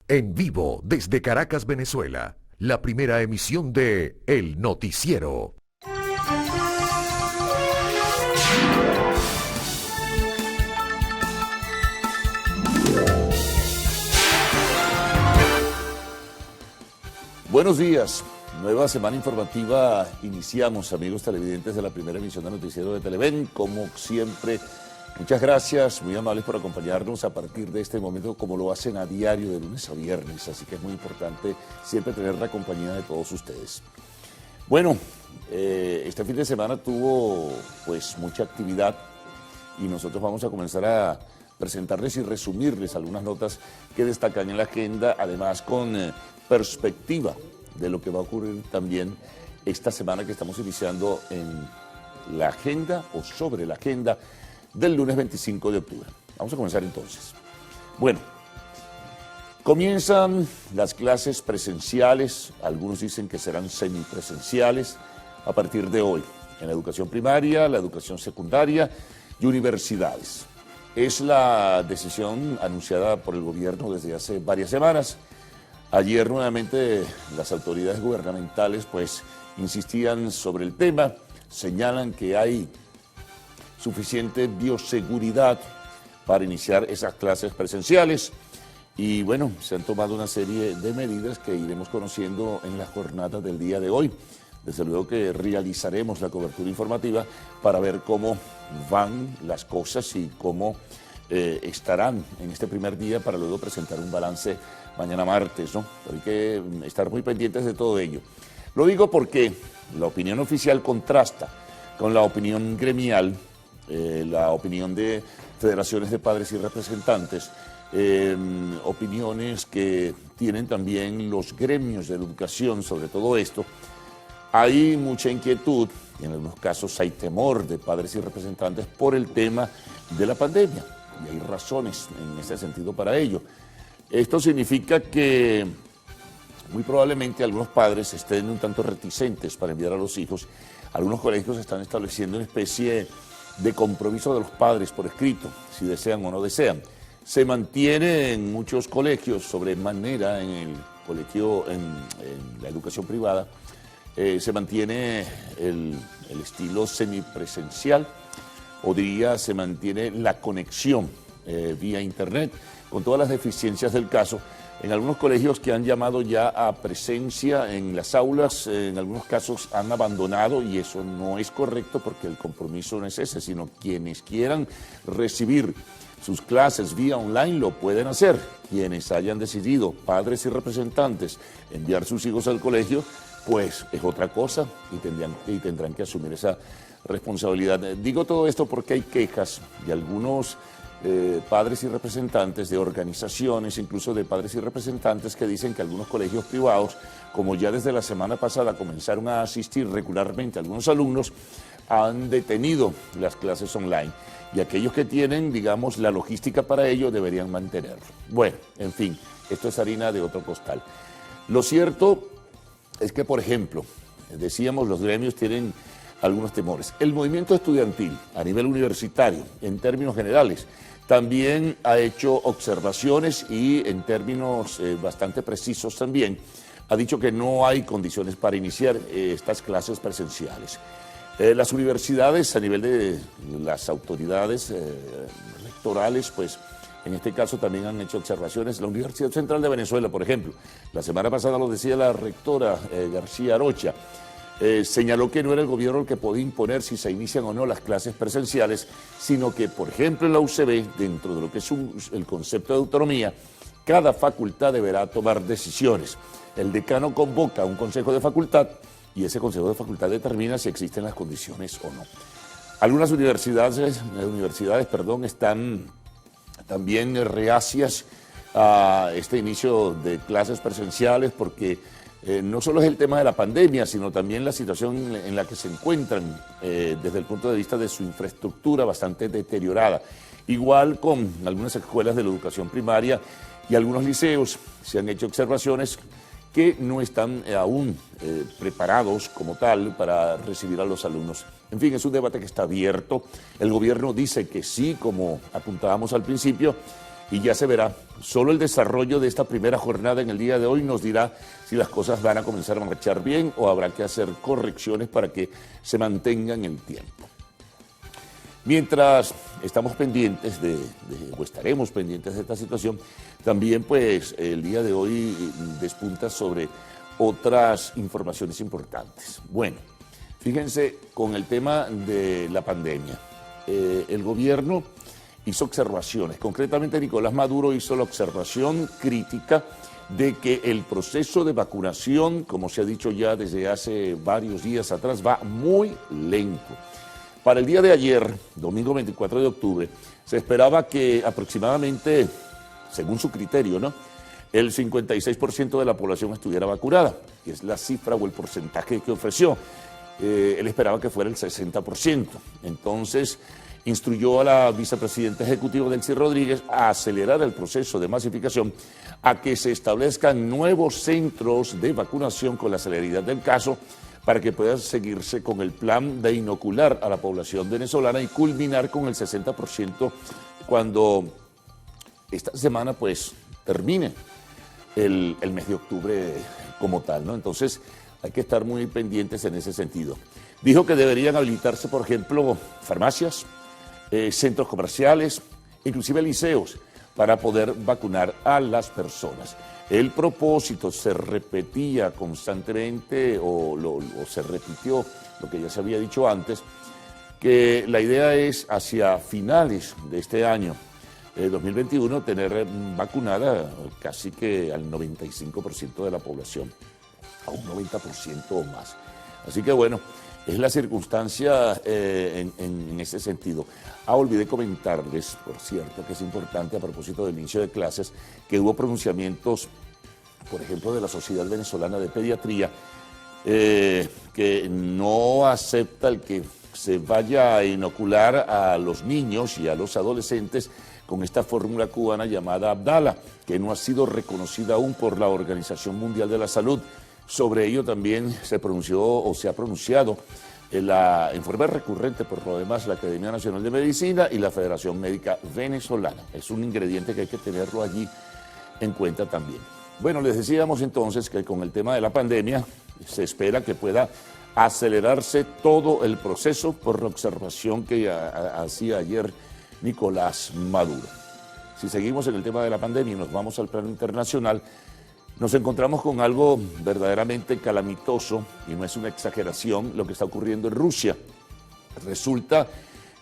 En vivo desde Caracas, Venezuela, la primera emisión de El Noticiero. Buenos días, nueva semana informativa iniciamos, amigos televidentes de la primera emisión de Noticiero de Televen. Como siempre, muchas gracias, muy amables por acompañarnos a partir de este momento, como lo hacen a diario de lunes a viernes, así que es muy importante siempre tener la compañía de todos ustedes. Bueno, este fin de semana tuvo pues mucha actividad y nosotros vamos a comenzar a presentarles y resumirles algunas notas que destacan en la agenda, además con perspectiva de lo que va a ocurrir también esta semana que estamos iniciando en la agenda o sobre la agenda del lunes 25 de octubre. Vamos a comenzar entonces. Bueno, comienzan las clases presenciales, algunos dicen que serán semipresenciales a partir de hoy, en la educación primaria, la educación secundaria y universidades. Es la decisión anunciada por el gobierno desde hace varias semanas. Ayer nuevamente las autoridades gubernamentales pues insistían sobre el tema, señalan que hay suficiente bioseguridad para iniciar esas clases presenciales y bueno, se han tomado una serie de medidas que iremos conociendo en la jornada del día de hoy. Desde luego que realizaremos la cobertura informativa para ver cómo van las cosas y cómo estarán en este primer día para luego presentar un balance mañana martes, ¿no? Pero hay que estar muy pendientes de todo ello. Lo digo porque la opinión oficial contrasta con la opinión gremial, la opinión de federaciones de padres y representantes, opiniones que tienen también los gremios de educación sobre todo esto. Hay mucha inquietud y en algunos casos hay temor de padres y representantes por el tema de la pandemia y hay razones en ese sentido para ello. Esto significa que muy probablemente algunos padres estén un tanto reticentes para enviar a los hijos. Algunos colegios están estableciendo una especie de compromiso de los padres por escrito, si desean o no desean. Se mantiene en muchos colegios, sobremanera en el colegio, en la educación privada, se mantiene el estilo semipresencial, o diría se mantiene la conexión vía internet, con todas las deficiencias del caso. En algunos colegios que han llamado ya a presencia en las aulas, en algunos casos han abandonado y eso no es correcto porque el compromiso no es ese, sino quienes quieran recibir sus clases vía online lo pueden hacer. Quienes hayan decidido, padres y representantes, enviar sus hijos al colegio, pues es otra cosa y tendrán que asumir esa responsabilidad. Digo todo esto porque hay quejas de algunos padres y representantes de organizaciones, incluso de padres y representantes que dicen que algunos colegios privados, como ya desde la semana pasada comenzaron a asistir regularmente algunos alumnos, han detenido las clases online y aquellos que tienen, digamos, la logística para ello deberían mantenerlo. Bueno, en fin, esto es harina de otro costal. Lo cierto es que, por ejemplo, decíamos, los gremios tienen algunos temores. El movimiento estudiantil a nivel universitario, en términos generales, también ha hecho observaciones y en términos bastante precisos también, ha dicho que no hay condiciones para iniciar estas clases presenciales. Las universidades, a nivel de las autoridades rectorales, pues en este caso también han hecho observaciones. La Universidad Central de Venezuela, por ejemplo, la semana pasada lo decía la rectora García Arocha, señaló que no era el gobierno el que podía imponer si se inician o no las clases presenciales, sino que, por ejemplo, en la UCB, dentro de lo que es el concepto de autonomía, cada facultad deberá tomar decisiones. El decano convoca un consejo de facultad y ese consejo de facultad determina si existen las condiciones o no. Algunas universidades están también reacias a este inicio de clases presenciales porque no solo es el tema de la pandemia, sino también la situación en la que se encuentran desde el punto de vista de su infraestructura bastante deteriorada. Igual con algunas escuelas de la educación primaria y algunos liceos se han hecho observaciones que no están aún preparados como tal para recibir a los alumnos. En fin, es un debate que está abierto. El gobierno dice que sí, como apuntábamos al principio, y ya se verá Solo el desarrollo de esta primera jornada en el día de hoy nos dirá si las cosas van a comenzar a marchar bien o habrá que hacer correcciones para que se mantengan en el tiempo. Mientras estamos pendientes o estaremos pendientes de esta situación, también pues el día de hoy despunta sobre otras informaciones importantes. Bueno, fíjense con el tema de la pandemia. El gobierno hizo observaciones, concretamente Nicolás Maduro hizo la observación crítica de que el proceso de vacunación, como se ha dicho ya desde hace varios días atrás, va muy lento. Para el día de ayer, domingo 24 de octubre, se esperaba que aproximadamente, según su criterio, ¿no?, el 56% de la población estuviera vacunada, que es la cifra o el porcentaje que ofreció. Él esperaba que fuera el 60%. Entonces, instruyó a la vicepresidenta ejecutiva Delcy Rodríguez a acelerar el proceso de masificación, a que se establezcan nuevos centros de vacunación con la celeridad del caso, para que pueda seguirse con el plan de inocular a la población venezolana y culminar con el 60% cuando esta semana pues termine el mes de octubre como tal, ¿no? Entonces hay que estar muy pendientes en ese sentido. Dijo que deberían habilitarse, por ejemplo, farmacias, centros comerciales, inclusive liceos, para poder vacunar a las personas. El propósito se repetía constantemente o se repitió lo que ya se había dicho antes, que la idea es hacia finales de este año 2021 tener vacunada casi que al 95% de la población, a un 90% o más. Así que bueno, es la circunstancia en ese sentido. Olvidé comentarles, por cierto, que es importante a propósito del inicio de clases, que hubo pronunciamientos, por ejemplo, de la Sociedad Venezolana de Pediatría, que no acepta el que se vaya a inocular a los niños y a los adolescentes con esta fórmula cubana llamada Abdala, que no ha sido reconocida aún por la Organización Mundial de la Salud. Sobre ello también se pronunció o se ha pronunciado en forma recurrente, por lo demás, la Academia Nacional de Medicina y la Federación Médica Venezolana. Es un ingrediente que hay que tenerlo allí en cuenta también. Bueno, les decíamos entonces que con el tema de la pandemia se espera que pueda acelerarse todo el proceso por la observación que hacía ayer Nicolás Maduro. Si seguimos en el tema de la pandemia y nos vamos al plano internacional, nos encontramos con algo verdaderamente calamitoso, y no es una exageración, lo que está ocurriendo en Rusia. Resulta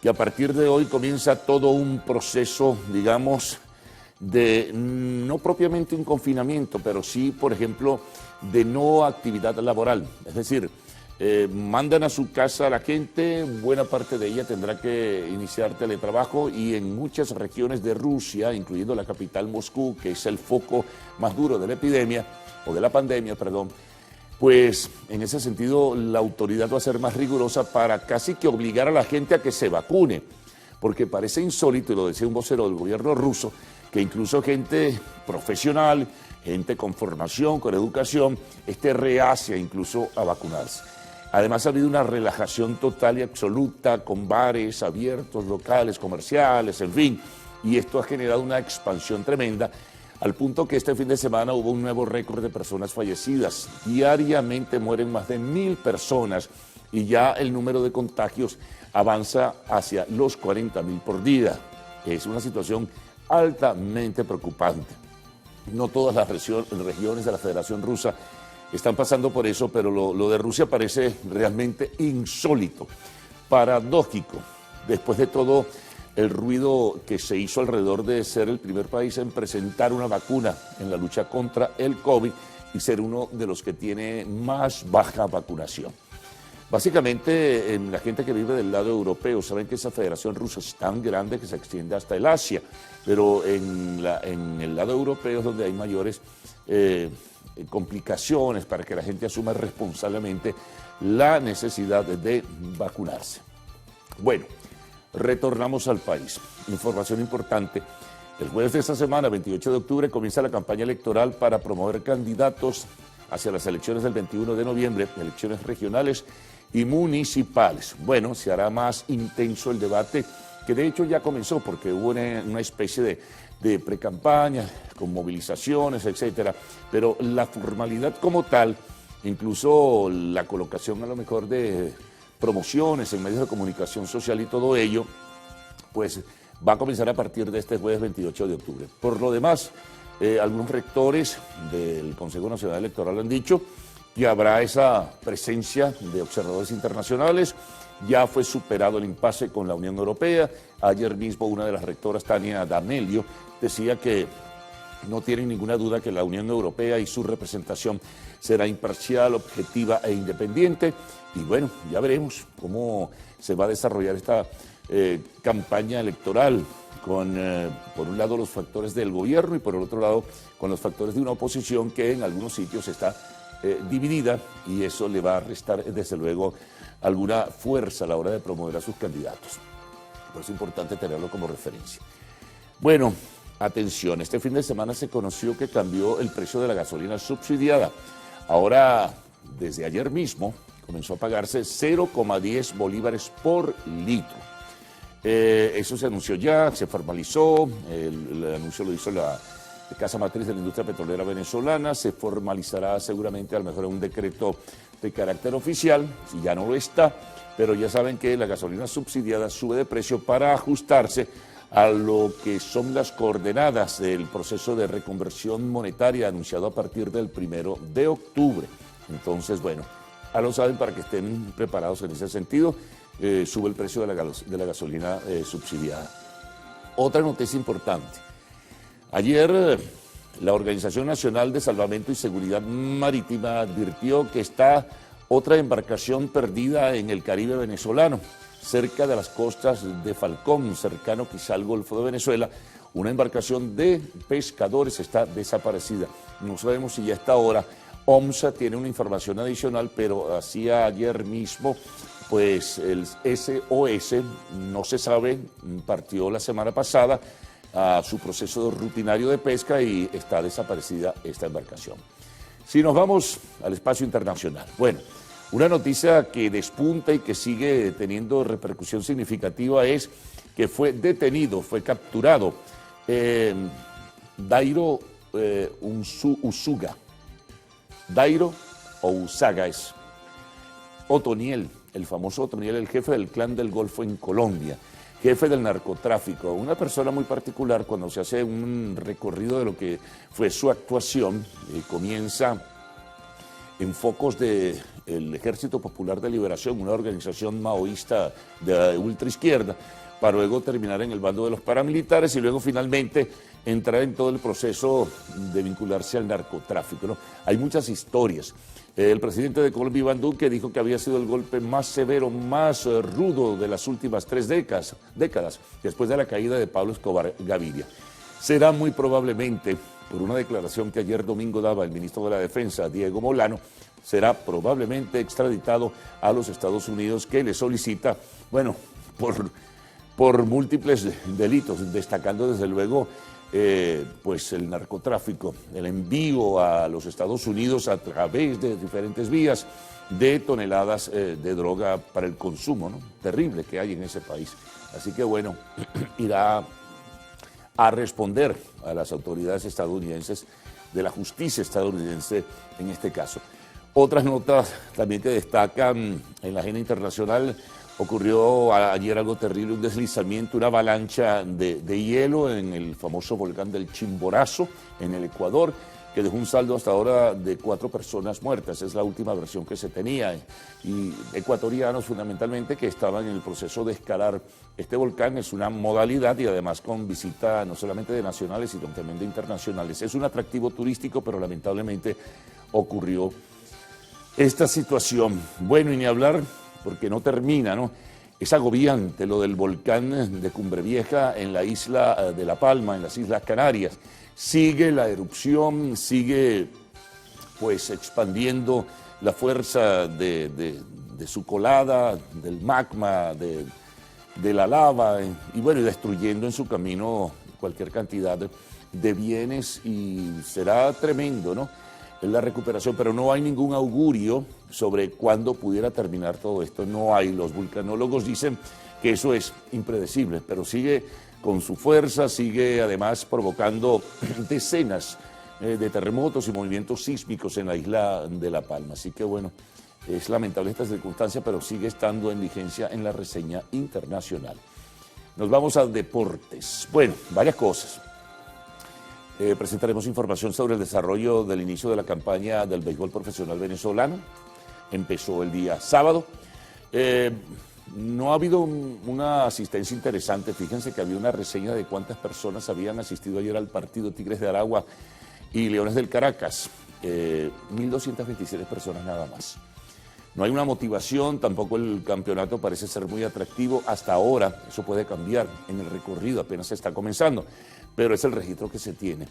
que a partir de hoy comienza todo un proceso, digamos, de no propiamente un confinamiento, pero sí, por ejemplo, de no actividad laboral. Es decir, mandan a su casa a la gente, buena parte de ella tendrá que iniciar teletrabajo, y en muchas regiones de Rusia, incluyendo la capital Moscú, que es el foco más duro de la epidemia, o de la pandemia, perdón, pues en ese sentido la autoridad va a ser más rigurosa para casi que obligar a la gente a que se vacune, porque parece insólito, y lo decía un vocero del gobierno ruso, que incluso gente profesional, gente con formación, con educación, esté reacia incluso a vacunarse. Además ha habido una relajación total y absoluta con bares abiertos, locales, comerciales, en fin, y esto ha generado una expansión tremenda, al punto que este fin de semana hubo un nuevo récord de personas fallecidas. Diariamente mueren más de 1000 personas y ya el número de contagios avanza hacia los 40.000 por día. Es una situación altamente preocupante. No todas las regiones de la Federación Rusa están pasando por eso, pero lo de Rusia parece realmente insólito, paradójico, después de todo el ruido que se hizo alrededor de ser el primer país en presentar una vacuna en la lucha contra el COVID y ser uno de los que tiene más baja vacunación. Básicamente, la gente que vive del lado europeo saben que esa Federación Rusa es tan grande que se extiende hasta el Asia, pero en el lado europeo es donde hay mayores complicaciones para que la gente asuma responsablemente la necesidad de vacunarse. Bueno, retornamos al país. Información importante. El jueves de esta semana, 28 de octubre, comienza la campaña electoral para promover candidatos hacia las elecciones del 21 de noviembre, elecciones regionales y municipales. Bueno, se hará más intenso el debate, que de hecho ya comenzó porque hubo una especie de precampaña, con movilizaciones, etcétera, pero la formalidad como tal, incluso la colocación a lo mejor de promociones en medios de comunicación social y todo ello, pues va a comenzar a partir de este jueves 28 de octubre. Por lo demás, algunos rectores del Consejo Nacional Electoral han dicho que habrá esa presencia de observadores internacionales. Ya fue superado el impasse con la Unión Europea. Ayer mismo una de las rectoras, Tania D'Amelio, decía que no tienen ninguna duda que la Unión Europea y su representación será imparcial, objetiva e independiente. Y bueno, ya veremos cómo se va a desarrollar esta campaña electoral con, por un lado, los factores del gobierno y por el otro lado, con los factores de una oposición que en algunos sitios está dividida, y eso le va a restar, desde luego, alguna fuerza a la hora de promover a sus candidatos. Por eso es importante tenerlo como referencia. Bueno, atención, este fin de semana se conoció que cambió el precio de la gasolina subsidiada. Ahora, desde ayer mismo, comenzó a pagarse 0,10 bolívares por litro. Eso se anunció ya, se formalizó, el anuncio lo hizo la Casa Matriz de la Industria Petrolera Venezolana, se formalizará seguramente a lo mejor un decreto de carácter oficial, si ya no lo está, pero ya saben que la gasolina subsidiada sube de precio para ajustarse a lo que son las coordenadas del proceso de reconversión monetaria anunciado a partir del 1 de octubre. Entonces, bueno, ya lo saben para que estén preparados en ese sentido. Sube el precio de la gasolina subsidiada. Otra noticia importante. Ayer la Organización Nacional de Salvamento y Seguridad Marítima advirtió que está otra embarcación perdida en el Caribe venezolano, cerca de las costas de Falcón, cercano quizá al Golfo de Venezuela. Una embarcación de pescadores está desaparecida. No sabemos si ya está ahora. OMSA tiene una información adicional, pero hacía ayer mismo, pues el SOS, no se sabe, partió la semana pasada a su proceso rutinario de pesca y está desaparecida esta embarcación. Si nos vamos al espacio internacional, bueno, una noticia que despunta y que sigue teniendo repercusión significativa es que fue detenido, fue capturado Dairo Usuga. Dairo o Usaga es Otoniel, el famoso Otoniel, el jefe del Clan del Golfo en Colombia, jefe del narcotráfico, una persona muy particular. Cuando se hace un recorrido de lo que fue su actuación, comienza en focos del Ejército Popular de Liberación, una organización maoísta de ultraizquierda, para luego terminar en el bando de los paramilitares y luego finalmente entrar en todo el proceso de vincularse al narcotráfico, ¿no? Hay muchas historias. El presidente de Colombia, Iván Duque, dijo que había sido el golpe más severo, más rudo de las últimas 3 décadas, después de la caída de Pablo Escobar Gaviria. Será muy probablemente, por una declaración que ayer domingo daba el ministro de la Defensa, Diego Molano, será probablemente extraditado a los Estados Unidos, que le solicita, bueno, por múltiples delitos, destacando desde luego pues el narcotráfico, el envío a los Estados Unidos a través de diferentes vías de toneladas de droga para el consumo, ¿no? Terrible que hay en ese país. Así que bueno, irá a responder a las autoridades estadounidenses, de la justicia estadounidense en este caso. Otras notas también que destacan en la agenda internacional. Ocurrió ayer algo terrible, un deslizamiento, una avalancha de hielo en el famoso volcán del Chimborazo, en el Ecuador, que dejó un saldo hasta ahora de 4 personas muertas. Es la última versión que se tenía. Y ecuatorianos fundamentalmente que estaban en el proceso de escalar este volcán. Es una modalidad y además con visita no solamente de nacionales, sino también de internacionales. Es un atractivo turístico, pero lamentablemente ocurrió esta situación. Bueno, y ni hablar, porque no termina, ¿no? Es agobiante lo del volcán de Cumbre Vieja en la isla de La Palma, en las Islas Canarias. Sigue la erupción, sigue pues expandiendo la fuerza de su colada, del magma, de la lava, y bueno, y destruyendo en su camino cualquier cantidad de bienes, y será tremendo, ¿no?, la recuperación, pero no hay ningún augurio sobre cuándo pudiera terminar todo esto. No hay. Los vulcanólogos dicen que eso es impredecible, pero sigue con su fuerza, sigue además provocando decenas de terremotos y movimientos sísmicos en la isla de La Palma. Así que bueno, es lamentable esta circunstancia, pero sigue estando en vigencia en la reseña internacional. Nos vamos a deportes. Bueno, varias cosas. Presentaremos información sobre el desarrollo del inicio de la campaña del béisbol profesional venezolano. Empezó el día sábado. No ha habido una asistencia interesante. Fíjense que había una reseña de cuántas personas habían asistido ayer al partido Tigres de Aragua y Leones del Caracas. 1.227 personas nada más. No hay una motivación, tampoco el campeonato parece ser muy atractivo hasta ahora. Eso puede cambiar en el recorrido, apenas se está comenzando, pero es el registro que se tiene.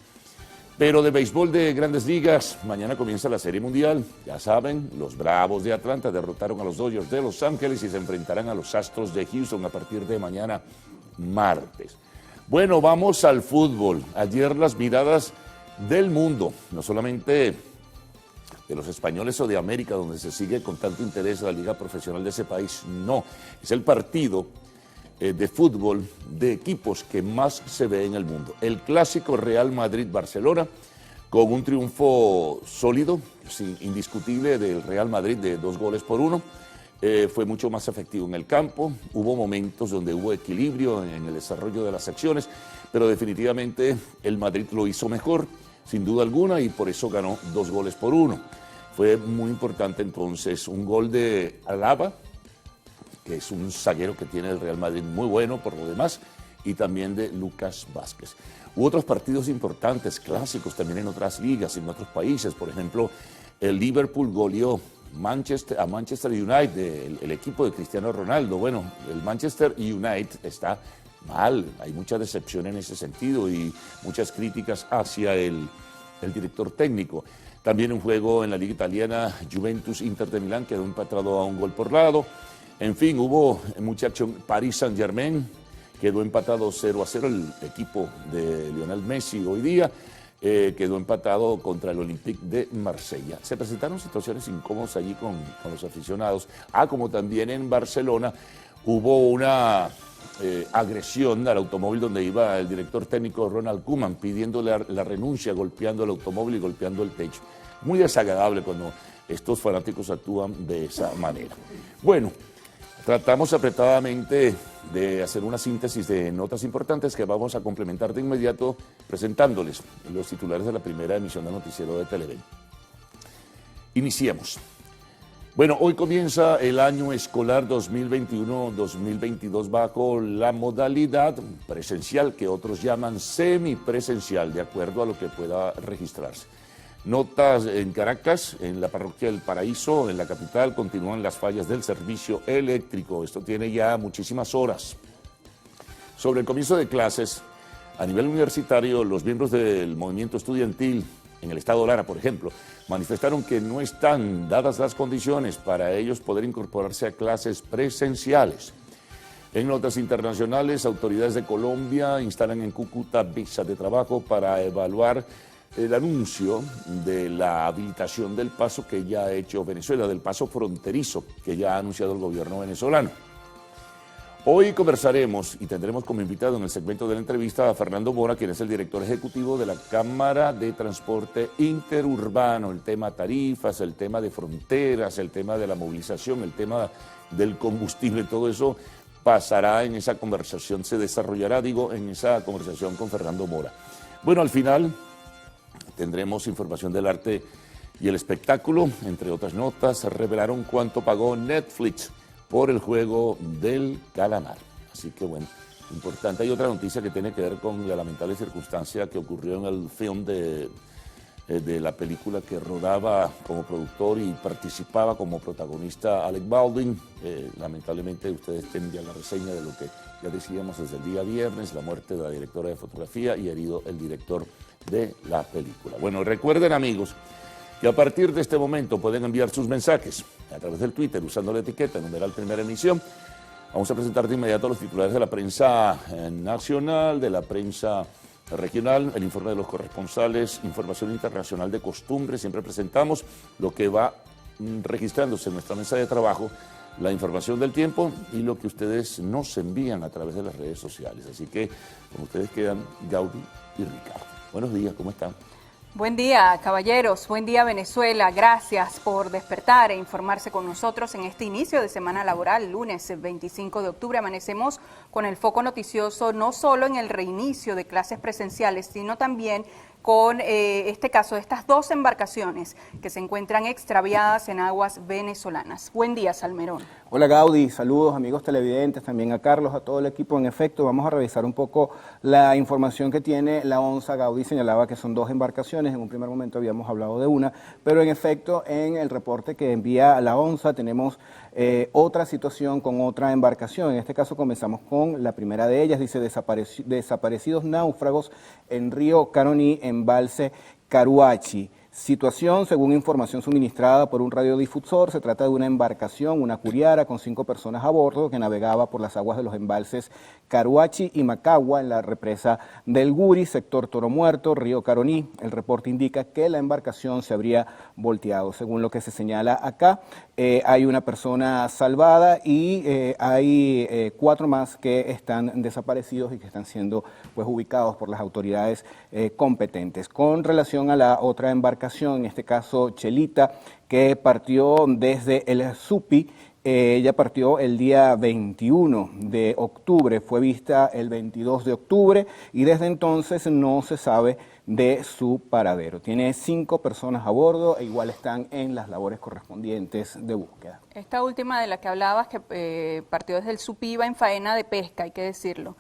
Pero de béisbol de Grandes Ligas, mañana comienza la Serie Mundial. Ya saben, los Bravos de Atlanta derrotaron a los Dodgers de Los Ángeles y se enfrentarán a los Astros de Houston a partir de mañana martes. Bueno, vamos al fútbol. Ayer las miradas del mundo, no solamente de los españoles o de América, donde se sigue con tanto interés la liga profesional de ese país, no, es el partido de fútbol de equipos que más se ve en el mundo. El clásico Real Madrid-Barcelona, con un triunfo sólido, indiscutible del Real Madrid de 2-1, fue mucho más efectivo en el campo, hubo momentos donde hubo equilibrio en el desarrollo de las acciones, pero definitivamente el Madrid lo hizo mejor, sin duda alguna, y por eso ganó 2-1. Fue muy importante entonces un gol de Alaba, que es un zaguero que tiene el Real Madrid muy bueno por lo demás, y también de Lucas Vázquez. Hubo otros partidos importantes, clásicos también en otras ligas, en otros países. Por ejemplo, el Liverpool goleó a Manchester United, el equipo de Cristiano Ronaldo. Bueno, el Manchester United está mal, hay mucha decepción en ese sentido y muchas críticas hacia el director técnico. También un juego en la liga italiana, Juventus-Inter de Milán, quedó empatado a 1 gol por lado. En fin, hubo mucha acción. Paris Saint-Germain quedó empatado 0-0, el equipo de Lionel Messi hoy día quedó empatado contra el Olympique de Marsella. Se presentaron situaciones incómodas allí con los aficionados. Como también en Barcelona hubo una agresión al automóvil donde iba el director técnico Ronald Koeman, pidiéndole la renuncia, golpeando el automóvil y golpeando el techo. Muy desagradable cuando estos fanáticos actúan de esa manera. Bueno, tratamos apretadamente de hacer una síntesis de notas importantes que vamos a complementar de inmediato presentándoles los titulares de la primera emisión del noticiero de Televen. Iniciemos. Bueno, hoy comienza el año escolar 2021-2022 bajo la modalidad presencial que otros llaman semipresencial, de acuerdo a lo que pueda registrarse. Notas en Caracas, en la parroquia del Paraíso, en la capital, continúan las fallas del servicio eléctrico. Esto tiene ya muchísimas horas. Sobre el comienzo de clases, a nivel universitario, los miembros del movimiento estudiantil en el estado Lara, por ejemplo, manifestaron que no están dadas las condiciones para ellos poder incorporarse a clases presenciales. En notas internacionales, autoridades de Colombia instalan en Cúcuta visa de trabajo para evaluar el anuncio de la habilitación del paso que ya ha hecho Venezuela, del paso fronterizo que ya ha anunciado el gobierno venezolano. Hoy conversaremos y tendremos como invitado en el segmento de la entrevista a Fernando Mora, quien es el director ejecutivo de la Cámara de Transporte Interurbano. El tema tarifas, el tema de fronteras, el tema de la movilización, el tema del combustible, todo eso pasará en esa conversación, se desarrollará, en esa conversación con Fernando Mora. Bueno, al final tendremos información del arte y el espectáculo, entre otras notas. Revelaron cuánto pagó Netflix por el juego del calamar. Así que bueno, importante. Hay otra noticia que tiene que ver con la lamentable circunstancia que ocurrió en el film de la película que rodaba como productor y participaba como protagonista Alec Baldwin. Lamentablemente ustedes tienen ya la reseña de lo que ya decíamos desde el día viernes, la muerte de la directora de fotografía y herido el director de la película. Bueno, recuerden, amigos, que a partir de este momento pueden enviar sus mensajes a través del Twitter usando la etiqueta numeral primera emisión. Vamos a presentar de inmediato los titulares de la prensa nacional, de la prensa regional, el informe de los corresponsales, información internacional de costumbre. Siempre presentamos lo que va registrándose en nuestra mesa de trabajo la información del tiempo y lo que ustedes nos envían a través de las redes sociales. Así que con ustedes quedan Gaudí y Ricardo. Buenos días, ¿cómo están? Buen día, caballeros. Buen día, Venezuela. Gracias por despertar e informarse con nosotros en este inicio de semana laboral, lunes 25 de octubre. Amanecemos con el foco noticioso no solo en el reinicio de clases presenciales, sino también con este caso de estas dos embarcaciones que se encuentran extraviadas en aguas venezolanas. Buen día, Salmerón. Hola Gaudí, saludos amigos televidentes, también a Carlos, a todo el equipo. En efecto, vamos a revisar un poco la información que tiene la ONSA. Gaudí señalaba que son dos embarcaciones, en un primer momento habíamos hablado de una, pero en efecto en el reporte que envía la ONSA tenemos otra situación con otra embarcación. En este caso comenzamos con la primera de ellas, dice desaparecidos náufragos en río Caroní, embalse Caruachi. Situación, según información suministrada por un radiodifusor, se trata de una embarcación, una curiara, con 5 personas a bordo que navegaba por las aguas de los embalses Caruachi y Macagua en la represa del Guri, sector Toro Muerto, río Caroní. El reporte indica que la embarcación se habría volteado. Según lo que se señala acá, hay una persona salvada y hay 4 más que están desaparecidos y que están siendo pues ubicados por las autoridades competentes. Con relación a la otra embarcación, en este caso Chelita, que partió desde el Supi, ella partió el día 21 de octubre, fue vista el 22 de octubre y desde entonces no se sabe de su paradero. Tiene 5 personas a bordo e igual están en las labores correspondientes de búsqueda. Esta última de la que hablabas, que partió desde el Supi, iba en faena de pesca, hay que decirlo,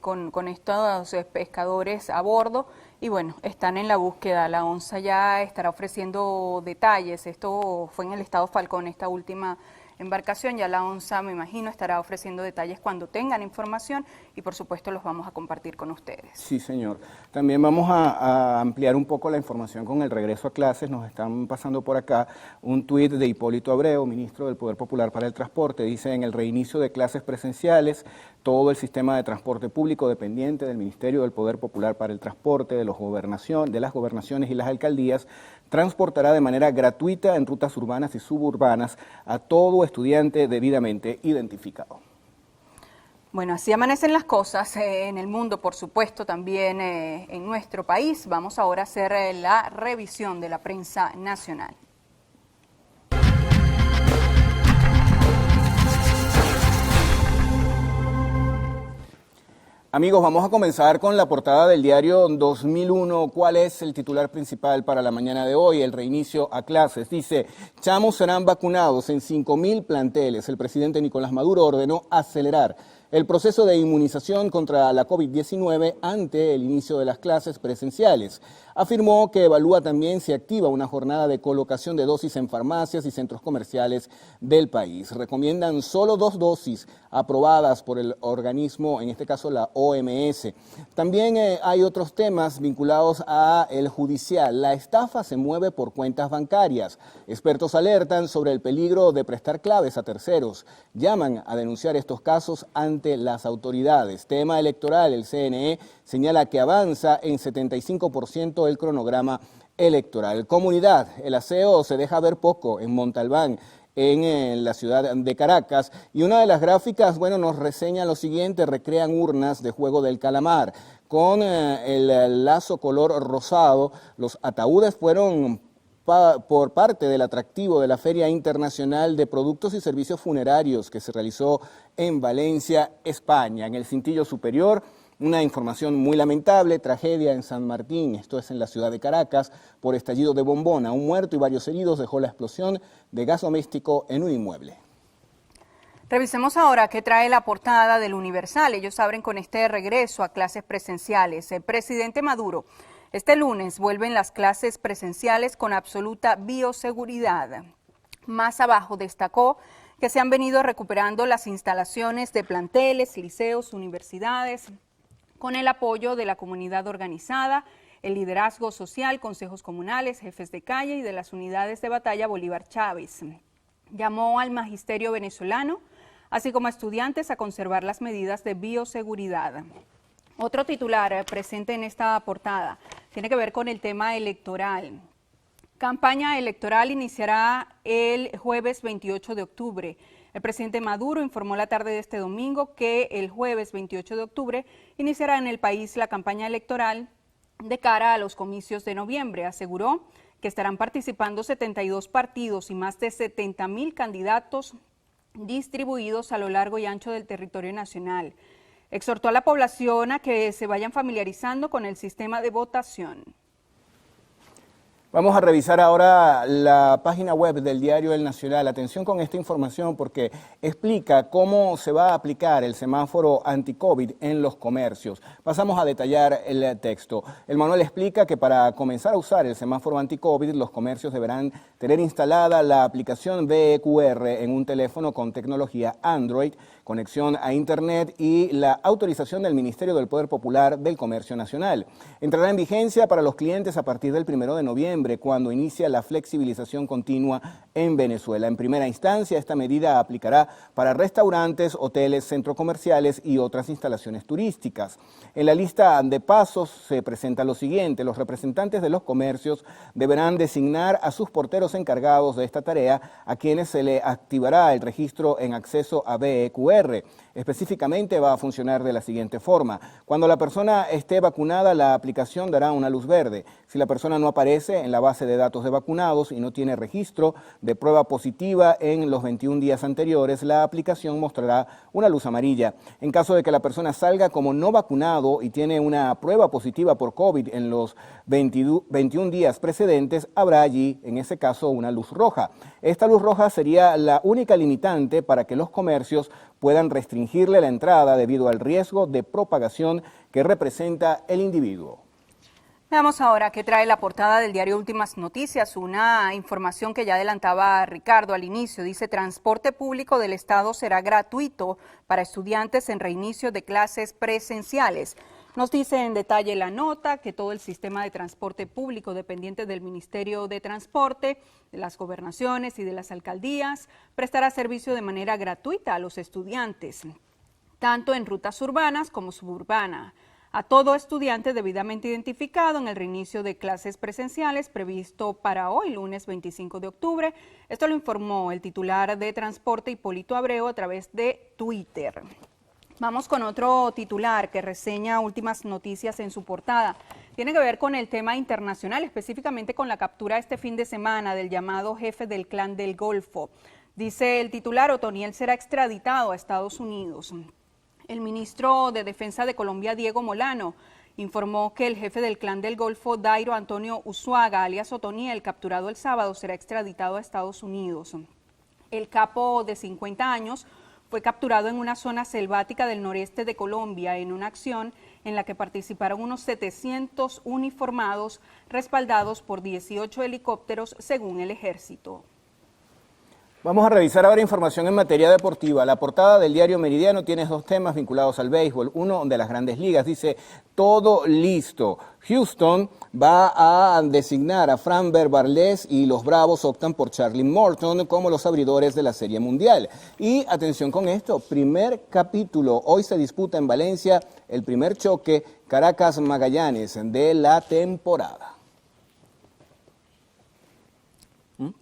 con estos pescadores a bordo. Y bueno, están en la búsqueda. La ONSA ya estará ofreciendo detalles. Esto fue en el estado Falcón, esta última embarcación. Ya la ONSA, me imagino, estará ofreciendo detalles cuando tengan información y por supuesto los vamos a compartir con ustedes. Sí, señor. También vamos a ampliar un poco la información con el regreso a clases. Nos están pasando por acá un tuit de Hipólito Abreu, ministro del Poder Popular para el Transporte. Dice: en el reinicio de clases presenciales, todo el sistema de transporte público dependiente del Ministerio del Poder Popular para el Transporte, de las gobernaciones y las alcaldías, transportará de manera gratuita en rutas urbanas y suburbanas a todo estudiante debidamente identificado. Bueno, así amanecen las cosas en el mundo, por supuesto, también en nuestro país. Vamos ahora a hacer la revisión de la prensa nacional. Amigos, vamos a comenzar con la portada del diario 2001. ¿Cuál es el titular principal para la mañana de hoy? El reinicio a clases. Dice: chamos serán vacunados en 5.000 planteles. El presidente Nicolás Maduro ordenó acelerar el proceso de inmunización contra la COVID-19 ante el inicio de las clases presenciales. Afirmó que evalúa también si activa una jornada de colocación de dosis en farmacias y centros comerciales del país. Recomiendan solo 2 dosis aprobadas por el organismo, en este caso la OMS. También hay otros temas vinculados a el judicial. La estafa se mueve por cuentas bancarias. Expertos alertan sobre el peligro de prestar claves a terceros. Llaman a denunciar estos casos ante las autoridades. Tema electoral: el CNE señala que avanza en 75% el cronograma electoral. Comunidad: el aseo se deja ver poco en Montalbán, en la ciudad de Caracas. Y una de las gráficas, bueno, nos reseña lo siguiente: recrean urnas de juego del calamar. Con el lazo color rosado, los ataúdes fueron por parte del atractivo de la Feria Internacional de Productos y Servicios Funerarios que se realizó en Valencia, España. En el cintillo superior, una información muy lamentable: tragedia en San Martín, esto es en la ciudad de Caracas, por estallido de bombona. Un muerto y varios heridos dejó la explosión de gas doméstico en un inmueble. Revisemos ahora qué trae la portada del Universal. Ellos abren con este regreso a clases presenciales. El presidente Maduro: este lunes vuelven las clases presenciales con absoluta bioseguridad. Más abajo destacó que se han venido recuperando las instalaciones de planteles, liceos, universidades, con el apoyo de la comunidad organizada, el liderazgo social, consejos comunales, jefes de calle y de las unidades de batalla Bolívar Chávez. Llamó al magisterio venezolano, así como a estudiantes, a conservar las medidas de bioseguridad. Otro titular presente en esta portada tiene que ver con el tema electoral. Campaña electoral iniciará el jueves 28 de octubre. El presidente Maduro informó la tarde de este domingo que el jueves 28 de octubre iniciará en el país la campaña electoral de cara a los comicios de noviembre. Aseguró que estarán participando 72 partidos y más de 70.000 candidatos distribuidos a lo largo y ancho del territorio nacional. Exhortó a la población a que se vayan familiarizando con el sistema de votación. Vamos a revisar ahora la página web del diario El Nacional. Atención con esta información porque explica cómo se va a aplicar el semáforo anti-COVID en los comercios. Pasamos a detallar el texto. El manual explica que para comenzar a usar el semáforo anti-COVID, los comercios deberán tener instalada la aplicación BEQR en un teléfono con tecnología Android, conexión a Internet y la autorización del Ministerio del Poder Popular del Comercio Nacional. Entrará en vigencia para los clientes a partir del 1 de noviembre, cuando inicia la flexibilización continua en Venezuela. En primera instancia, esta medida aplicará para restaurantes, hoteles, centros comerciales y otras instalaciones turísticas. En la lista de pasos se presenta lo siguiente: los representantes de los comercios deberán designar a sus porteros encargados de esta tarea, a quienes se le activará el registro en acceso a BEQR. Específicamente va a funcionar de la siguiente forma: cuando la persona esté vacunada, la aplicación dará una luz verde. Si la persona no aparece en la base de datos de vacunados y no tiene registro de prueba positiva en los 21 días anteriores, la aplicación mostrará una luz amarilla. En caso de que la persona salga como no vacunado y tiene una prueba positiva por COVID en los 21 días precedentes, habrá allí, en ese caso, una luz roja. Esta luz roja sería la única limitante para que los comercios puedan restringirle la entrada debido al riesgo de propagación que representa el individuo. Veamos ahora qué trae la portada del diario Últimas Noticias, una información que ya adelantaba Ricardo al inicio. Dice: transporte público del Estado será gratuito para estudiantes en reinicio de clases presenciales. Nos dice en detalle la nota que todo el sistema de transporte público dependiente del Ministerio de Transporte, de las gobernaciones y de las alcaldías prestará servicio de manera gratuita a los estudiantes, tanto en rutas urbanas como suburbanas, a todo estudiante debidamente identificado en el reinicio de clases presenciales previsto para hoy, lunes 25 de octubre. Esto lo informó el titular de Transporte, Hipólito Abreu, a través de Twitter. Vamos con otro titular que reseña Últimas Noticias en su portada. Tiene que ver con el tema internacional, específicamente con la captura este fin de semana del llamado jefe del Clan del Golfo. Dice el titular: Otoniel será extraditado a Estados Unidos. El ministro de Defensa de Colombia, Diego Molano, informó que el jefe del Clan del Golfo, Dairo Antonio Usuaga, alias Otoniel, capturado el sábado, será extraditado a Estados Unidos. El capo de 50 años fue capturado en una zona selvática del noreste de Colombia en una acción en la que participaron unos 700 uniformados respaldados por 18 helicópteros, según el ejército. Vamos a revisar ahora información en materia deportiva. La portada del diario Meridiano tiene dos temas vinculados al béisbol. Uno de las Grandes Ligas, dice: todo listo. Houston va a designar a Framber Valdez y los Bravos optan por Charlie Morton como los abridores de la Serie Mundial. Y atención con esto, primer capítulo. Hoy se disputa en Valencia el primer choque Caracas-Magallanes de la temporada.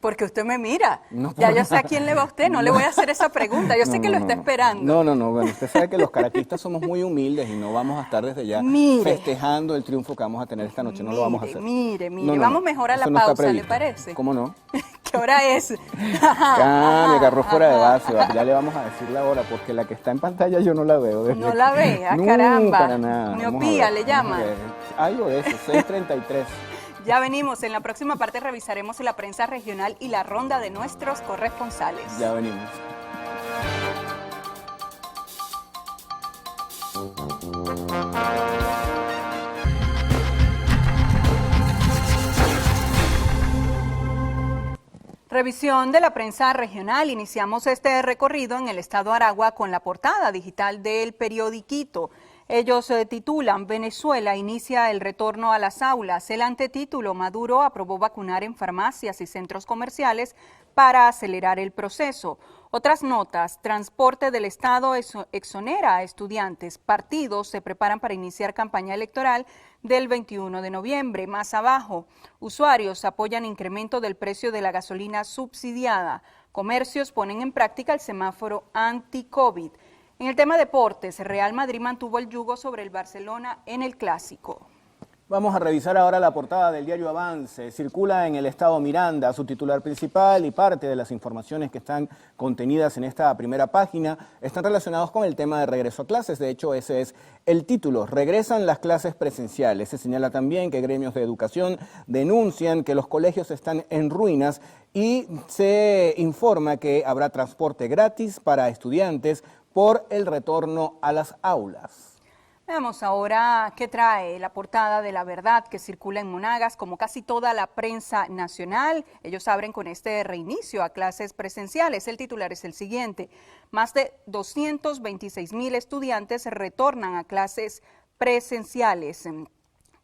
Porque usted me mira. No, ya yo sé a quién le va a usted, no le voy a hacer esa pregunta. Yo sé que lo está esperando. No, bueno, usted sabe que los caraquistas somos muy humildes y no vamos a estar desde ya festejando el triunfo que vamos a tener esta noche. No lo vamos a hacer. Mire, vamos mejor a la pausa, ¿le parece? ¿Cómo no? ¿Qué hora es? Me agarró fuera de base. Ya le vamos a decir la hora, porque la que está en pantalla yo no la veo. No la ve, caramba. Para nada. Miopía le llaman. Algo de eso, 6:33. Ya venimos, en la próxima parte revisaremos la prensa regional y la ronda de nuestros corresponsales. Ya venimos. Revisión de la prensa regional. Iniciamos este recorrido en el estado Aragua con la portada digital del periodiquito. Ellos titulan: Venezuela inicia el retorno a las aulas. El antetítulo: Maduro aprobó vacunar en farmacias y centros comerciales para acelerar el proceso. Otras notas: transporte del Estado exonera a estudiantes. Partidos se preparan para iniciar campaña electoral del 21 de noviembre. Más abajo, usuarios apoyan incremento del precio de la gasolina subsidiada. Comercios ponen en práctica el semáforo anti-COVID. En el tema deportes, Real Madrid mantuvo el yugo sobre el Barcelona en el Clásico. Vamos a revisar ahora la portada del diario Avance. Circula en el estado Miranda su titular principal y parte de las informaciones que están contenidas en esta primera página están relacionados con el tema de regreso a clases. De hecho, ese es el título. Regresan las clases presenciales. Se señala también que gremios de educación denuncian que los colegios están en ruinas y se informa que habrá transporte gratis para estudiantes por el retorno a las aulas. Veamos ahora qué trae la portada de La Verdad, que circula en Monagas, como casi toda la prensa nacional. Ellos abren con este reinicio a clases presenciales. El titular es el siguiente: más de 226,000 estudiantes retornan a clases presenciales.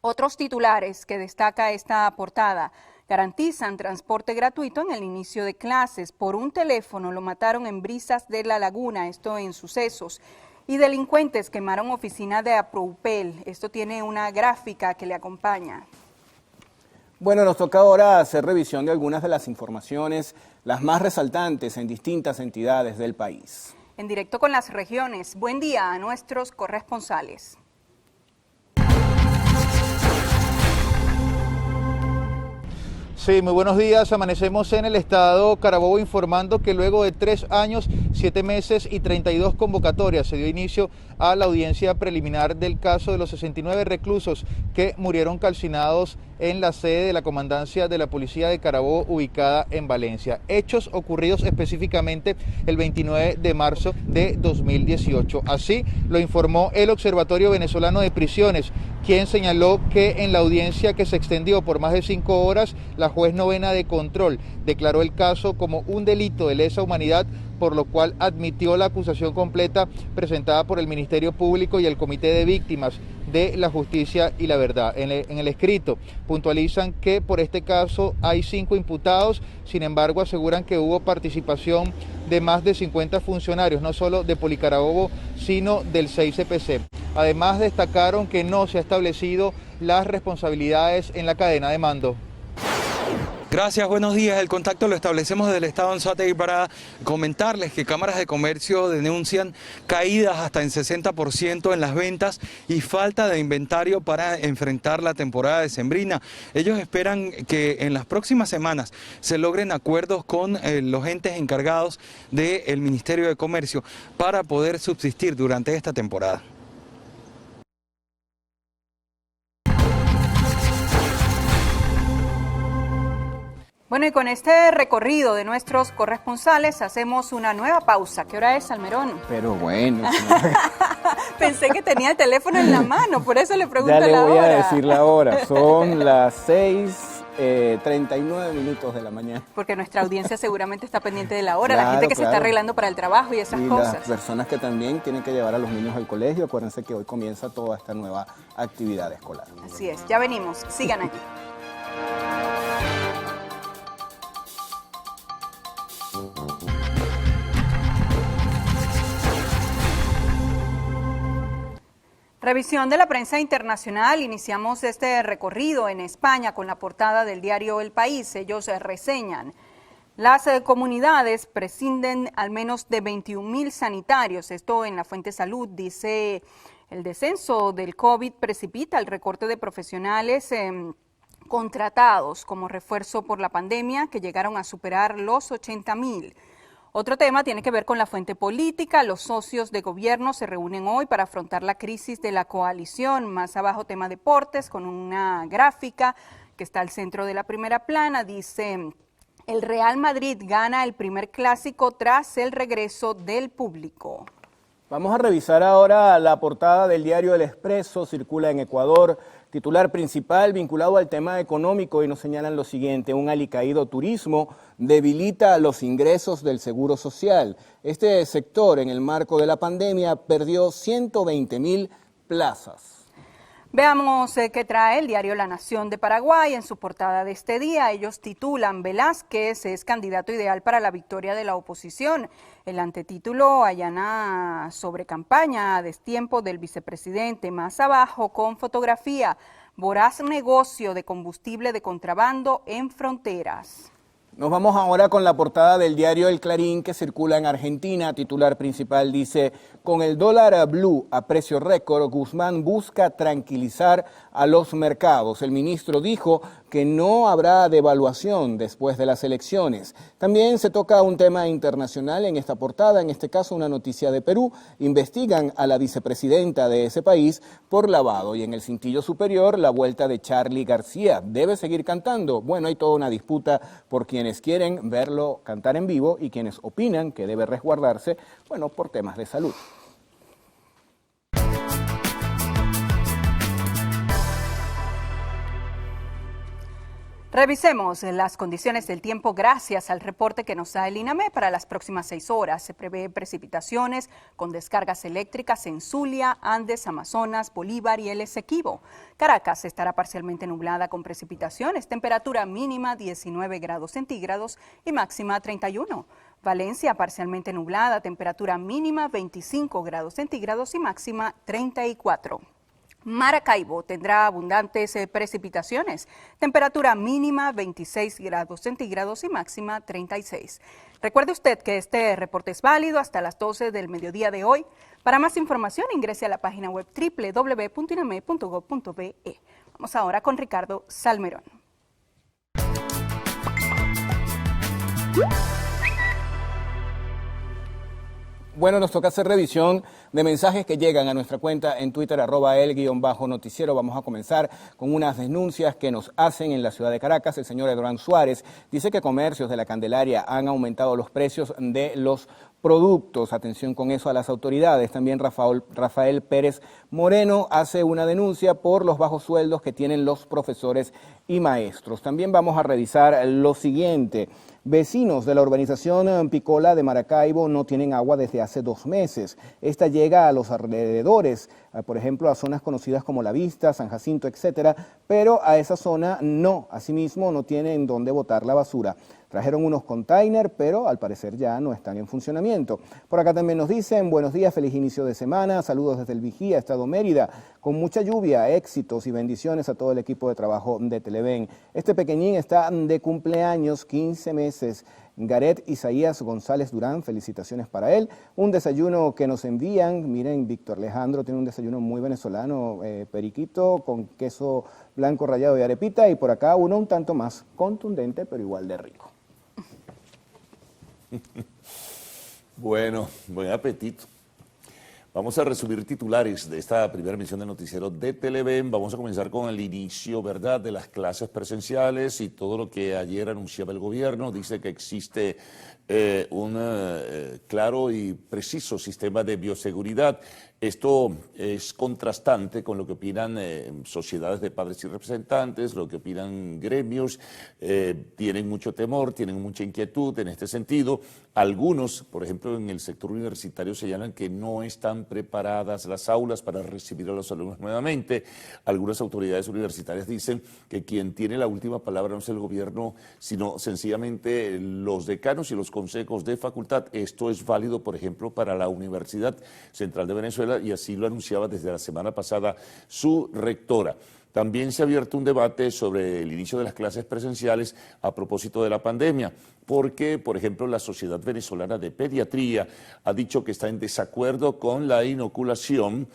Otros titulares que destaca esta portada: garantizan transporte gratuito en el inicio de clases. Por un teléfono lo mataron en Brisas de la Laguna, esto en Sucesos. Y delincuentes quemaron oficina de Aproupel. Esto tiene una gráfica que le acompaña. Bueno, nos toca ahora hacer revisión de algunas de las informaciones, las más resaltantes en distintas entidades del país. En directo con las regiones, buen día a nuestros corresponsales. Sí, muy buenos días. Amanecemos en el estado Carabobo informando que luego de 3 años, 7 meses y 32 convocatorias se dio inicio a la audiencia preliminar del caso de los 69 reclusos que murieron calcinados en la sede de la comandancia de la policía de Carabobo ubicada en Valencia. Hechos ocurridos específicamente el 29 de marzo de 2018. Así lo informó el Observatorio Venezolano de Prisiones, quien señaló que en la audiencia que se extendió por más de 5 horas, la juez novena de control declaró el caso como un delito de lesa humanidad, por lo cual admitió la acusación completa presentada por el Ministerio Público y el Comité de Víctimas de la Justicia y la Verdad. En el escrito puntualizan que por este caso hay 5 imputados, sin embargo aseguran que hubo participación de más de 50 funcionarios, no solo de Policarabobo, sino del 6CPC. Además destacaron que no se ha establecido las responsabilidades en la cadena de mando. Gracias, buenos días. El contacto lo establecemos desde el estado Anzoátegui para comentarles que cámaras de comercio denuncian caídas hasta en 60% en las ventas y falta de inventario para enfrentar la temporada decembrina. Ellos esperan que en las próximas semanas se logren acuerdos con los entes encargados del Ministerio de Comercio para poder subsistir durante esta temporada. Bueno, y con este recorrido de nuestros corresponsales hacemos una nueva pausa. ¿Qué hora es, Almerón? Pero bueno. Pensé que tenía el teléfono en la mano, por eso le pregunto la hora. Ya le voy a decir la hora. Son las 6:39 minutos de la mañana. Porque nuestra audiencia seguramente está pendiente de la hora, la Claro, gente que se está claro. arreglando para el trabajo y esas Y cosas. las personas que también tienen que llevar a los niños al colegio. Acuérdense que hoy comienza toda esta nueva actividad escolar. Así es, ya venimos, sigan allí. Revisión de la prensa internacional. Iniciamos este recorrido en España con la portada del diario El País. Ellos reseñan: las comunidades prescinden al menos de 21,000 sanitarios. Esto en la fuente Salud. Dice: el descenso del COVID precipita el recorte de profesionales contratados como refuerzo por la pandemia, que llegaron a superar los 80,000. Otro tema tiene que ver con la fuente política. Los socios de gobierno se reúnen hoy para afrontar la crisis de la coalición. Más abajo, tema deportes, con una gráfica que está al centro de la primera plana. Dice: el Real Madrid gana el primer clásico tras el regreso del público. Vamos a revisar ahora la portada del diario El Expreso. Circula en Ecuador. Titular principal vinculado al tema económico, y nos señalan lo siguiente: un alicaído turismo debilita los ingresos del Seguro Social. Este sector, en el marco de la pandemia, perdió 120,000 plazas. Veamos qué trae el diario La Nación de Paraguay en su portada de este día. Ellos titulan: Velázquez es candidato ideal para la victoria de la oposición. El antetítulo allana sobre campaña a destiempo del vicepresidente. Más abajo, con fotografía: voraz negocio de combustible de contrabando en fronteras. Nos vamos ahora con la portada del diario El Clarín, que circula en Argentina. Titular principal dice: con el dólar blue a precio récord, Guzmán busca tranquilizar a los mercados. El ministro dijo que no habrá devaluación después de las elecciones. También se toca un tema internacional en esta portada, en este caso una noticia de Perú. Investigan a la vicepresidenta de ese país por lavado. Y en el cintillo superior, la vuelta de Charly García. ¿Debe seguir cantando? Bueno, hay toda una disputa por quienes quieren verlo cantar en vivo y quienes opinan que debe resguardarse, bueno, por temas de salud. Revisemos las condiciones del tiempo gracias al reporte que nos da el INAME para las próximas 6 horas. Se prevé precipitaciones con descargas eléctricas en Zulia, Andes, Amazonas, Bolívar y el Esequibo. Caracas estará parcialmente nublada con precipitaciones, temperatura mínima 19 grados centígrados y máxima 31. Valencia parcialmente nublada, temperatura mínima 25 grados centígrados y máxima 34. Maracaibo tendrá abundantes precipitaciones, temperatura mínima 26 grados centígrados y máxima 36. Recuerde usted que este reporte es válido hasta las 12 del mediodía de hoy. Para más información ingrese a la página web www.iname.gov.be. Vamos ahora con Ricardo Salmerón. Bueno, nos toca hacer revisión de mensajes que llegan a nuestra cuenta en Twitter, @el_noticiero. Vamos a comenzar con unas denuncias que nos hacen en la ciudad de Caracas. El señor Edran Suárez dice que comercios de la Candelaria han aumentado los precios de los productos. Atención con eso a las autoridades. También Rafael Pérez Moreno hace una denuncia por los bajos sueldos que tienen los profesores y maestros. También vamos a revisar lo siguiente. Vecinos de la urbanización Picola de Maracaibo no tienen agua desde hace 2 meses. Esta llega a los alrededores, por ejemplo, a zonas conocidas como La Vista, San Jacinto, etcétera, pero a esa zona no. Asimismo, no tienen dónde botar la basura. Trajeron unos containers, pero al parecer ya no están en funcionamiento. Por acá también nos dicen: buenos días, feliz inicio de semana, saludos desde el Vigía, Estado Mérida, con mucha lluvia, éxitos y bendiciones a todo el equipo de trabajo de Televen. Este pequeñín está de cumpleaños, 15 meses. Garet Isaías González Durán, felicitaciones para él. Un desayuno que nos envían, miren, Víctor Alejandro tiene un desayuno muy venezolano, periquito con queso blanco rallado y arepita, y por acá uno un tanto más contundente, pero igual de rico. Bueno, buen apetito. Vamos a resumir titulares de esta primera emisión del noticiero de Televen. Vamos a comenzar con el inicio, ¿verdad?, de las clases presenciales y todo lo que ayer anunciaba el gobierno. Dice que existe un claro y preciso sistema de bioseguridad. Esto es contrastante con lo que opinan sociedades de padres y representantes, lo que opinan gremios. Tienen mucho temor, tienen mucha inquietud en este sentido. Algunos, por ejemplo, en el sector universitario señalan que no están preparadas las aulas para recibir a los alumnos nuevamente. Algunas autoridades universitarias dicen que quien tiene la última palabra no es el gobierno, sino sencillamente los decanos y los consejos de facultad. Esto es válido, por ejemplo, para la Universidad Central de Venezuela, y así lo anunciaba desde la semana pasada su rectora. También se ha abierto un debate sobre el inicio de las clases presenciales a propósito de la pandemia, porque, por ejemplo, la Sociedad Venezolana de Pediatría ha dicho que está en desacuerdo con la inoculación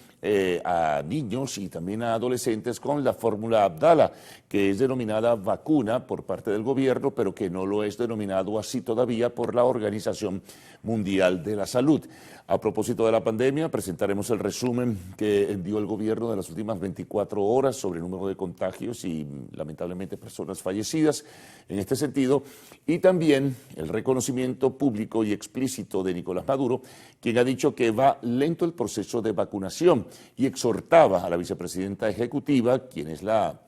a niños y también a adolescentes con la fórmula Abdala, que es denominada vacuna por parte del gobierno, pero que no lo es denominado así todavía por la Organización Mundial de la Salud. A propósito de la pandemia, presentaremos el resumen que envió el gobierno de las últimas 24 horas sobre el número de contagios y, lamentablemente, personas fallecidas en este sentido, y también el reconocimiento público y explícito de Nicolás Maduro, quien ha dicho que va lento el proceso de vacunación y exhortaba a la vicepresidenta ejecutiva, quien es la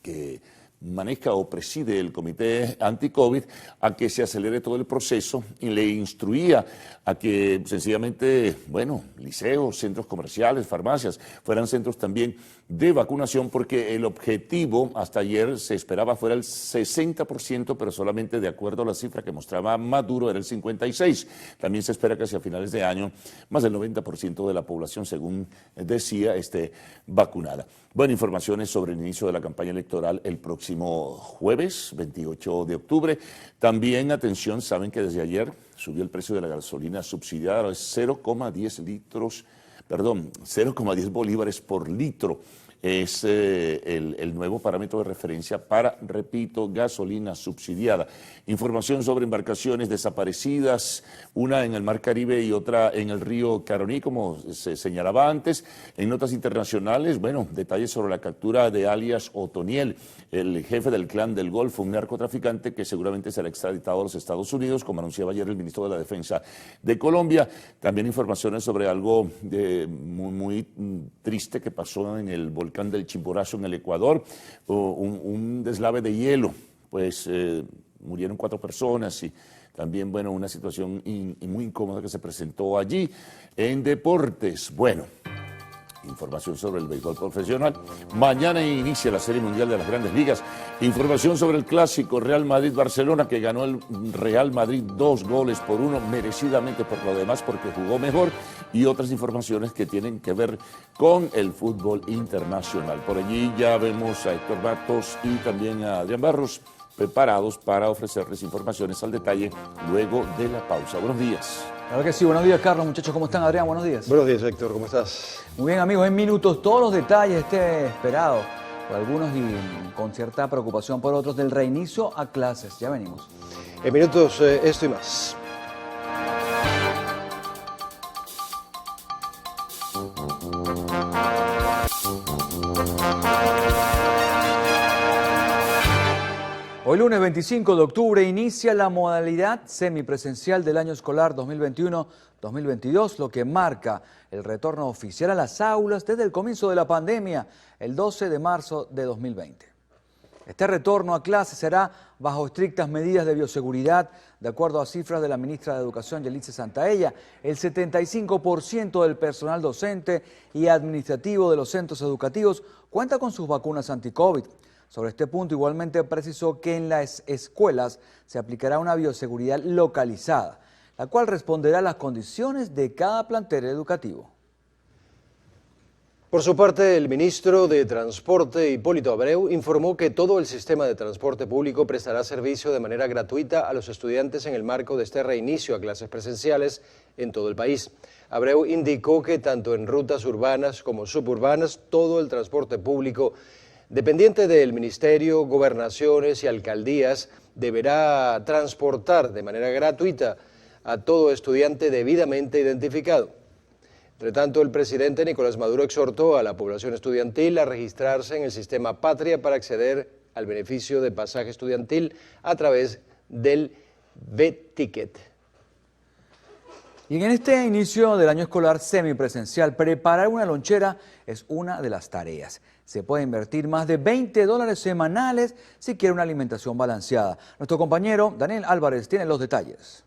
que maneja o preside el comité anti-COVID, a que se acelere todo el proceso, y le instruía a que sencillamente, bueno, liceos, centros comerciales, farmacias, fueran centros también de vacunación, porque el objetivo hasta ayer se esperaba fuera el 60%, pero solamente de acuerdo a la cifra que mostraba Maduro era el 56%. También se espera que hacia finales de año más del 90% de la población, según decía, esté vacunada. Bueno, informaciones sobre el inicio de la campaña electoral el próximo jueves, 28 de octubre. También, atención, saben que desde ayer subió el precio de la gasolina subsidiada, es 0,10 bolívares por litro. Es el nuevo parámetro de referencia para, repito, gasolina subsidiada. Información sobre embarcaciones desaparecidas, una en el Mar Caribe y otra en el río Caroní, como se señalaba antes. En notas internacionales, bueno, detalles sobre la captura de alias Otoniel, el jefe del Clan del Golfo, un narcotraficante que seguramente será extraditado a los Estados Unidos, como anunciaba ayer el ministro de la Defensa de Colombia. También informaciones sobre algo muy triste que pasó en el volcán del Chimborazo en el Ecuador, un deslave de hielo, pues murieron 4 personas y también, bueno, una situación muy incómoda que se presentó allí. En deportes, bueno, información sobre el béisbol profesional. Mañana inicia la Serie Mundial de las Grandes Ligas. Información sobre el clásico Real Madrid-Barcelona, que ganó el Real Madrid 2-1, merecidamente por lo demás, porque jugó mejor, y otras informaciones que tienen que ver con el fútbol internacional. Por allí ya vemos a Héctor Matos y también a Adrián Barros preparados para ofrecerles informaciones al detalle luego de la pausa. Buenos días. Claro que sí, buenos días Carlos, muchachos, ¿cómo están? Adrián, buenos días. Buenos días, Héctor, ¿cómo estás? Muy bien, amigos, en minutos todos los detalles esperado por algunos y con cierta preocupación por otros del reinicio a clases. Ya venimos. En minutos esto y más. Hoy lunes 25 de octubre inicia la modalidad semipresencial del año escolar 2021-2022, lo que marca el retorno oficial a las aulas desde el comienzo de la pandemia, el 12 de marzo de 2020. Este retorno a clases será bajo estrictas medidas de bioseguridad, de acuerdo a cifras de la ministra de Educación, Yelitza Santaella. El 75% del personal docente y administrativo de los centros educativos cuenta con sus vacunas anti-COVID. Sobre este punto, igualmente precisó que en las escuelas se aplicará una bioseguridad localizada, la cual responderá a las condiciones de cada plantel educativo. Por su parte, el ministro de Transporte, Hipólito Abreu, informó que todo el sistema de transporte público prestará servicio de manera gratuita a los estudiantes en el marco de este reinicio a clases presenciales en todo el país. Abreu indicó que tanto en rutas urbanas como suburbanas, todo el transporte público dependiente del Ministerio, gobernaciones y alcaldías, deberá transportar de manera gratuita a todo estudiante debidamente identificado. Entre tanto, el presidente Nicolás Maduro exhortó a la población estudiantil a registrarse en el sistema Patria para acceder al beneficio de pasaje estudiantil a través del B-Ticket. Y en este inicio del año escolar semipresencial, preparar una lonchera es una de las tareas. Se puede invertir más de $20 semanales si quiere una alimentación balanceada. Nuestro compañero Daniel Álvarez tiene los detalles.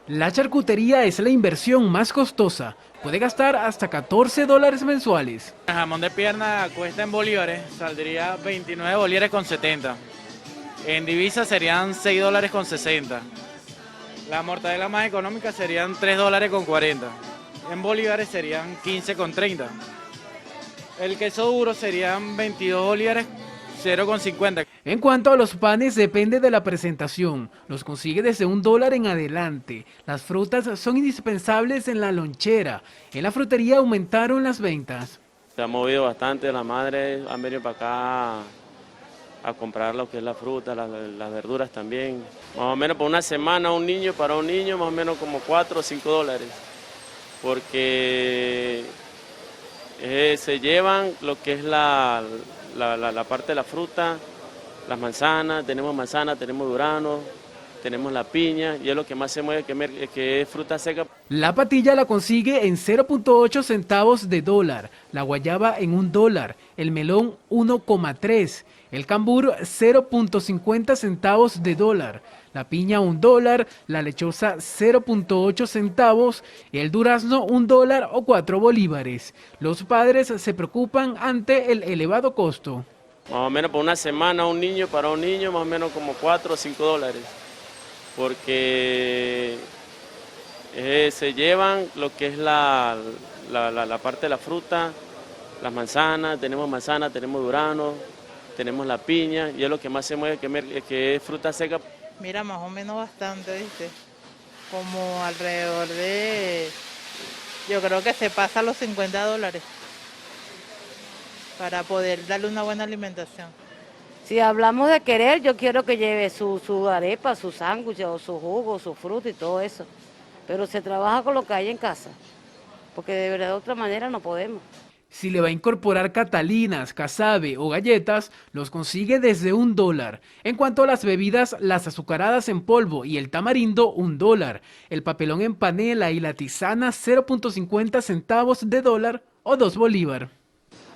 La charcutería es la inversión más costosa. Puede gastar hasta $14 mensuales. El jamón de pierna cuesta en bolívares, saldría 29 bolívares con 70. En divisas serían $6 con 60. La mortadela más económica serían $3 con 40. En bolívares serían 15 con 30. El queso duro serían 22 bolívares, 0,50. En cuanto a los panes, depende de la presentación. Los consigue desde $1 en adelante. Las frutas son indispensables en la lonchera. En la frutería aumentaron las ventas. Se ha movido bastante, las madres han venido para acá a comprar lo que es la fruta, las verduras también. Más o menos por una semana para un niño, más o menos como $4 o $5. Porque se llevan lo que es la parte de la fruta, las manzanas, tenemos durazno, tenemos la piña, y es lo que más se mueve, que es fruta seca. La patilla la consigue en 0.8 centavos de dólar, la guayaba en $1, el melón 1,3, el cambur 0.50 centavos de dólar, la piña $1, la lechosa 0.8 centavos, el durazno $1 o 4 bolívares. Los padres se preocupan ante el elevado costo. Más o menos por una semana para un niño más o menos como 4 o 5 dólares, porque se llevan lo que es la parte de la fruta, las manzanas, tenemos durazno, tenemos la piña, y es lo que más se mueve, que es fruta seca. Mira, más o menos bastante, ¿viste? Como alrededor de, yo creo que se pasa los 50 dólares para poder darle una buena alimentación. Si hablamos de querer, yo quiero que lleve su arepa, su sándwich, o su jugo, su fruta y todo eso. Pero se trabaja con lo que hay en casa, porque de verdad de otra manera no podemos. Si le va a incorporar catalinas, casabe o galletas, los consigue desde $1. En cuanto a las bebidas, las azucaradas en polvo y el tamarindo, $1. El papelón en panela y la tisana, 0.50 centavos de dólar o 2 bolívares.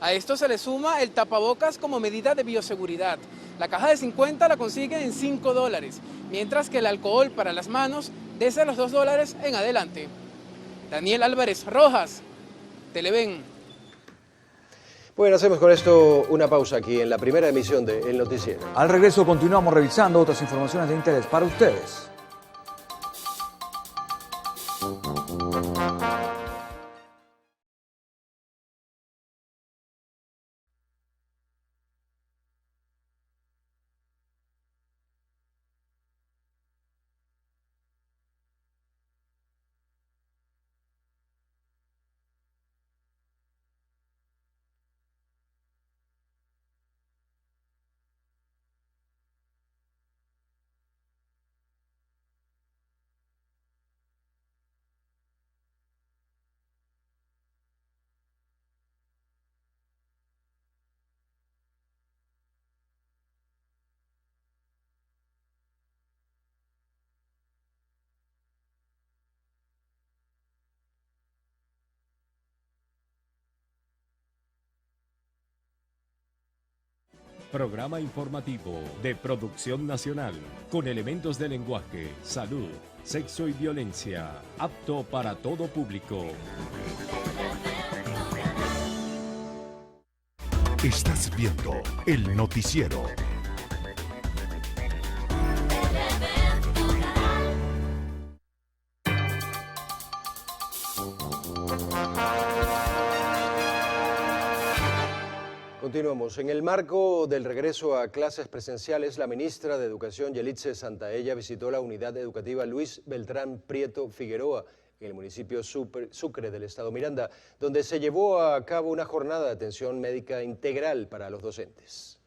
A esto se le suma el tapabocas como medida de bioseguridad. La caja de 50 la consigue en $5, mientras que el alcohol para las manos desde los $2 en adelante. Daniel Álvarez Rojas, Televen. Bueno, hacemos con esto una pausa aquí en la primera emisión de El Noticiero. Al regreso continuamos revisando otras informaciones de interés para ustedes. Programa informativo de producción nacional, con elementos de lenguaje, salud, sexo y violencia, apto para todo público. Estás viendo El Noticiero. Continuamos. En el marco del regreso a clases presenciales, la ministra de Educación, Yelitze Santaella, visitó la unidad educativa Luis Beltrán Prieto Figueroa, en el municipio Sucre del estado Miranda, donde se llevó a cabo una jornada de atención médica integral para los docentes.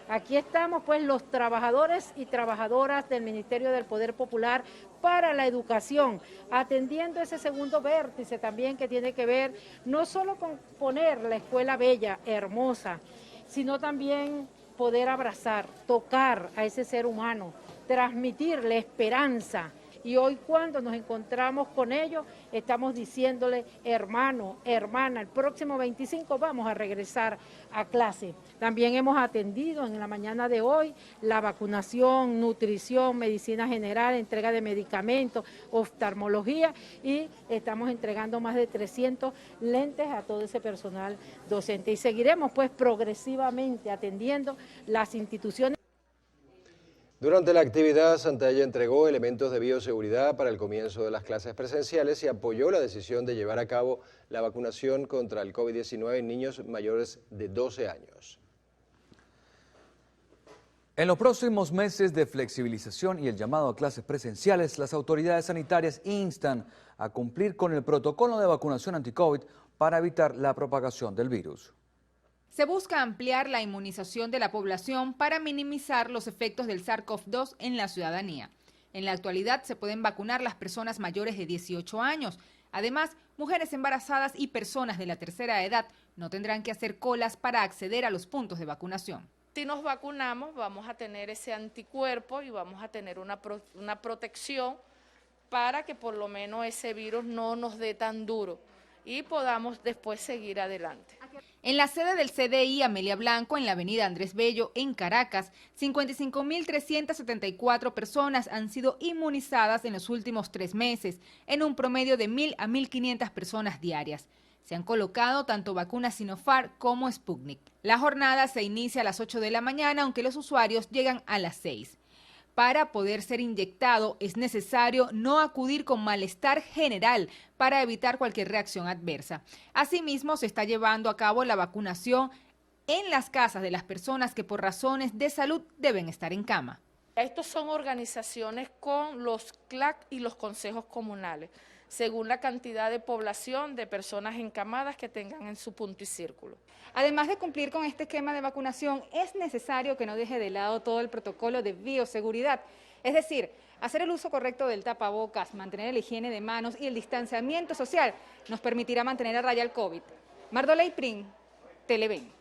Aquí estamos pues los trabajadores y trabajadoras del Ministerio del Poder Popular para la educación, atendiendo ese segundo vértice también que tiene que ver no solo con poner la escuela bella, hermosa, sino también poder abrazar, tocar a ese ser humano, transmitirle esperanza. Y hoy cuando nos encontramos con ellos, estamos diciéndole, hermano, hermana, el próximo 25 vamos a regresar a clase. También hemos atendido en la mañana de hoy la vacunación, nutrición, medicina general, entrega de medicamentos, oftalmología, y estamos entregando más de 300 lentes a todo ese personal docente. Y seguiremos pues progresivamente atendiendo las instituciones. Durante la actividad, Santaella entregó elementos de bioseguridad para el comienzo de las clases presenciales y apoyó la decisión de llevar a cabo la vacunación contra el COVID-19 en niños mayores de 12 años. En los próximos meses de flexibilización y el llamado a clases presenciales, las autoridades sanitarias instan a cumplir con el protocolo de vacunación anti-COVID para evitar la propagación del virus. Se busca ampliar la inmunización de la población para minimizar los efectos del SARS-CoV-2 en la ciudadanía. En la actualidad se pueden vacunar las personas mayores de 18 años. Además, mujeres embarazadas y personas de la tercera edad no tendrán que hacer colas para acceder a los puntos de vacunación. Si nos vacunamos, vamos a tener ese anticuerpo y vamos a tener una protección para que por lo menos ese virus no nos dé tan duro y podamos después seguir adelante. En la sede del CDI Amelia Blanco, en la avenida Andrés Bello, en Caracas, 55.374 personas han sido inmunizadas en los últimos 3 meses, en un promedio de 1.000 a 1.500 personas diarias. Se han colocado tanto vacunas Sinopharm como Sputnik. La jornada se inicia a las 8 de la mañana, aunque los usuarios llegan a las 6. Para poder ser inyectado es necesario no acudir con malestar general para evitar cualquier reacción adversa. Asimismo, se está llevando a cabo la vacunación en las casas de las personas que por razones de salud deben estar en cama. Estos son organizaciones con los CLAC y los consejos comunales, según la cantidad de población de personas encamadas que tengan en su punto y círculo. Además de cumplir con este esquema de vacunación, es necesario que no deje de lado todo el protocolo de bioseguridad, es decir, hacer el uso correcto del tapabocas, mantener la higiene de manos y el distanciamiento social nos permitirá mantener a raya el COVID. Mardoley Prim, Televen.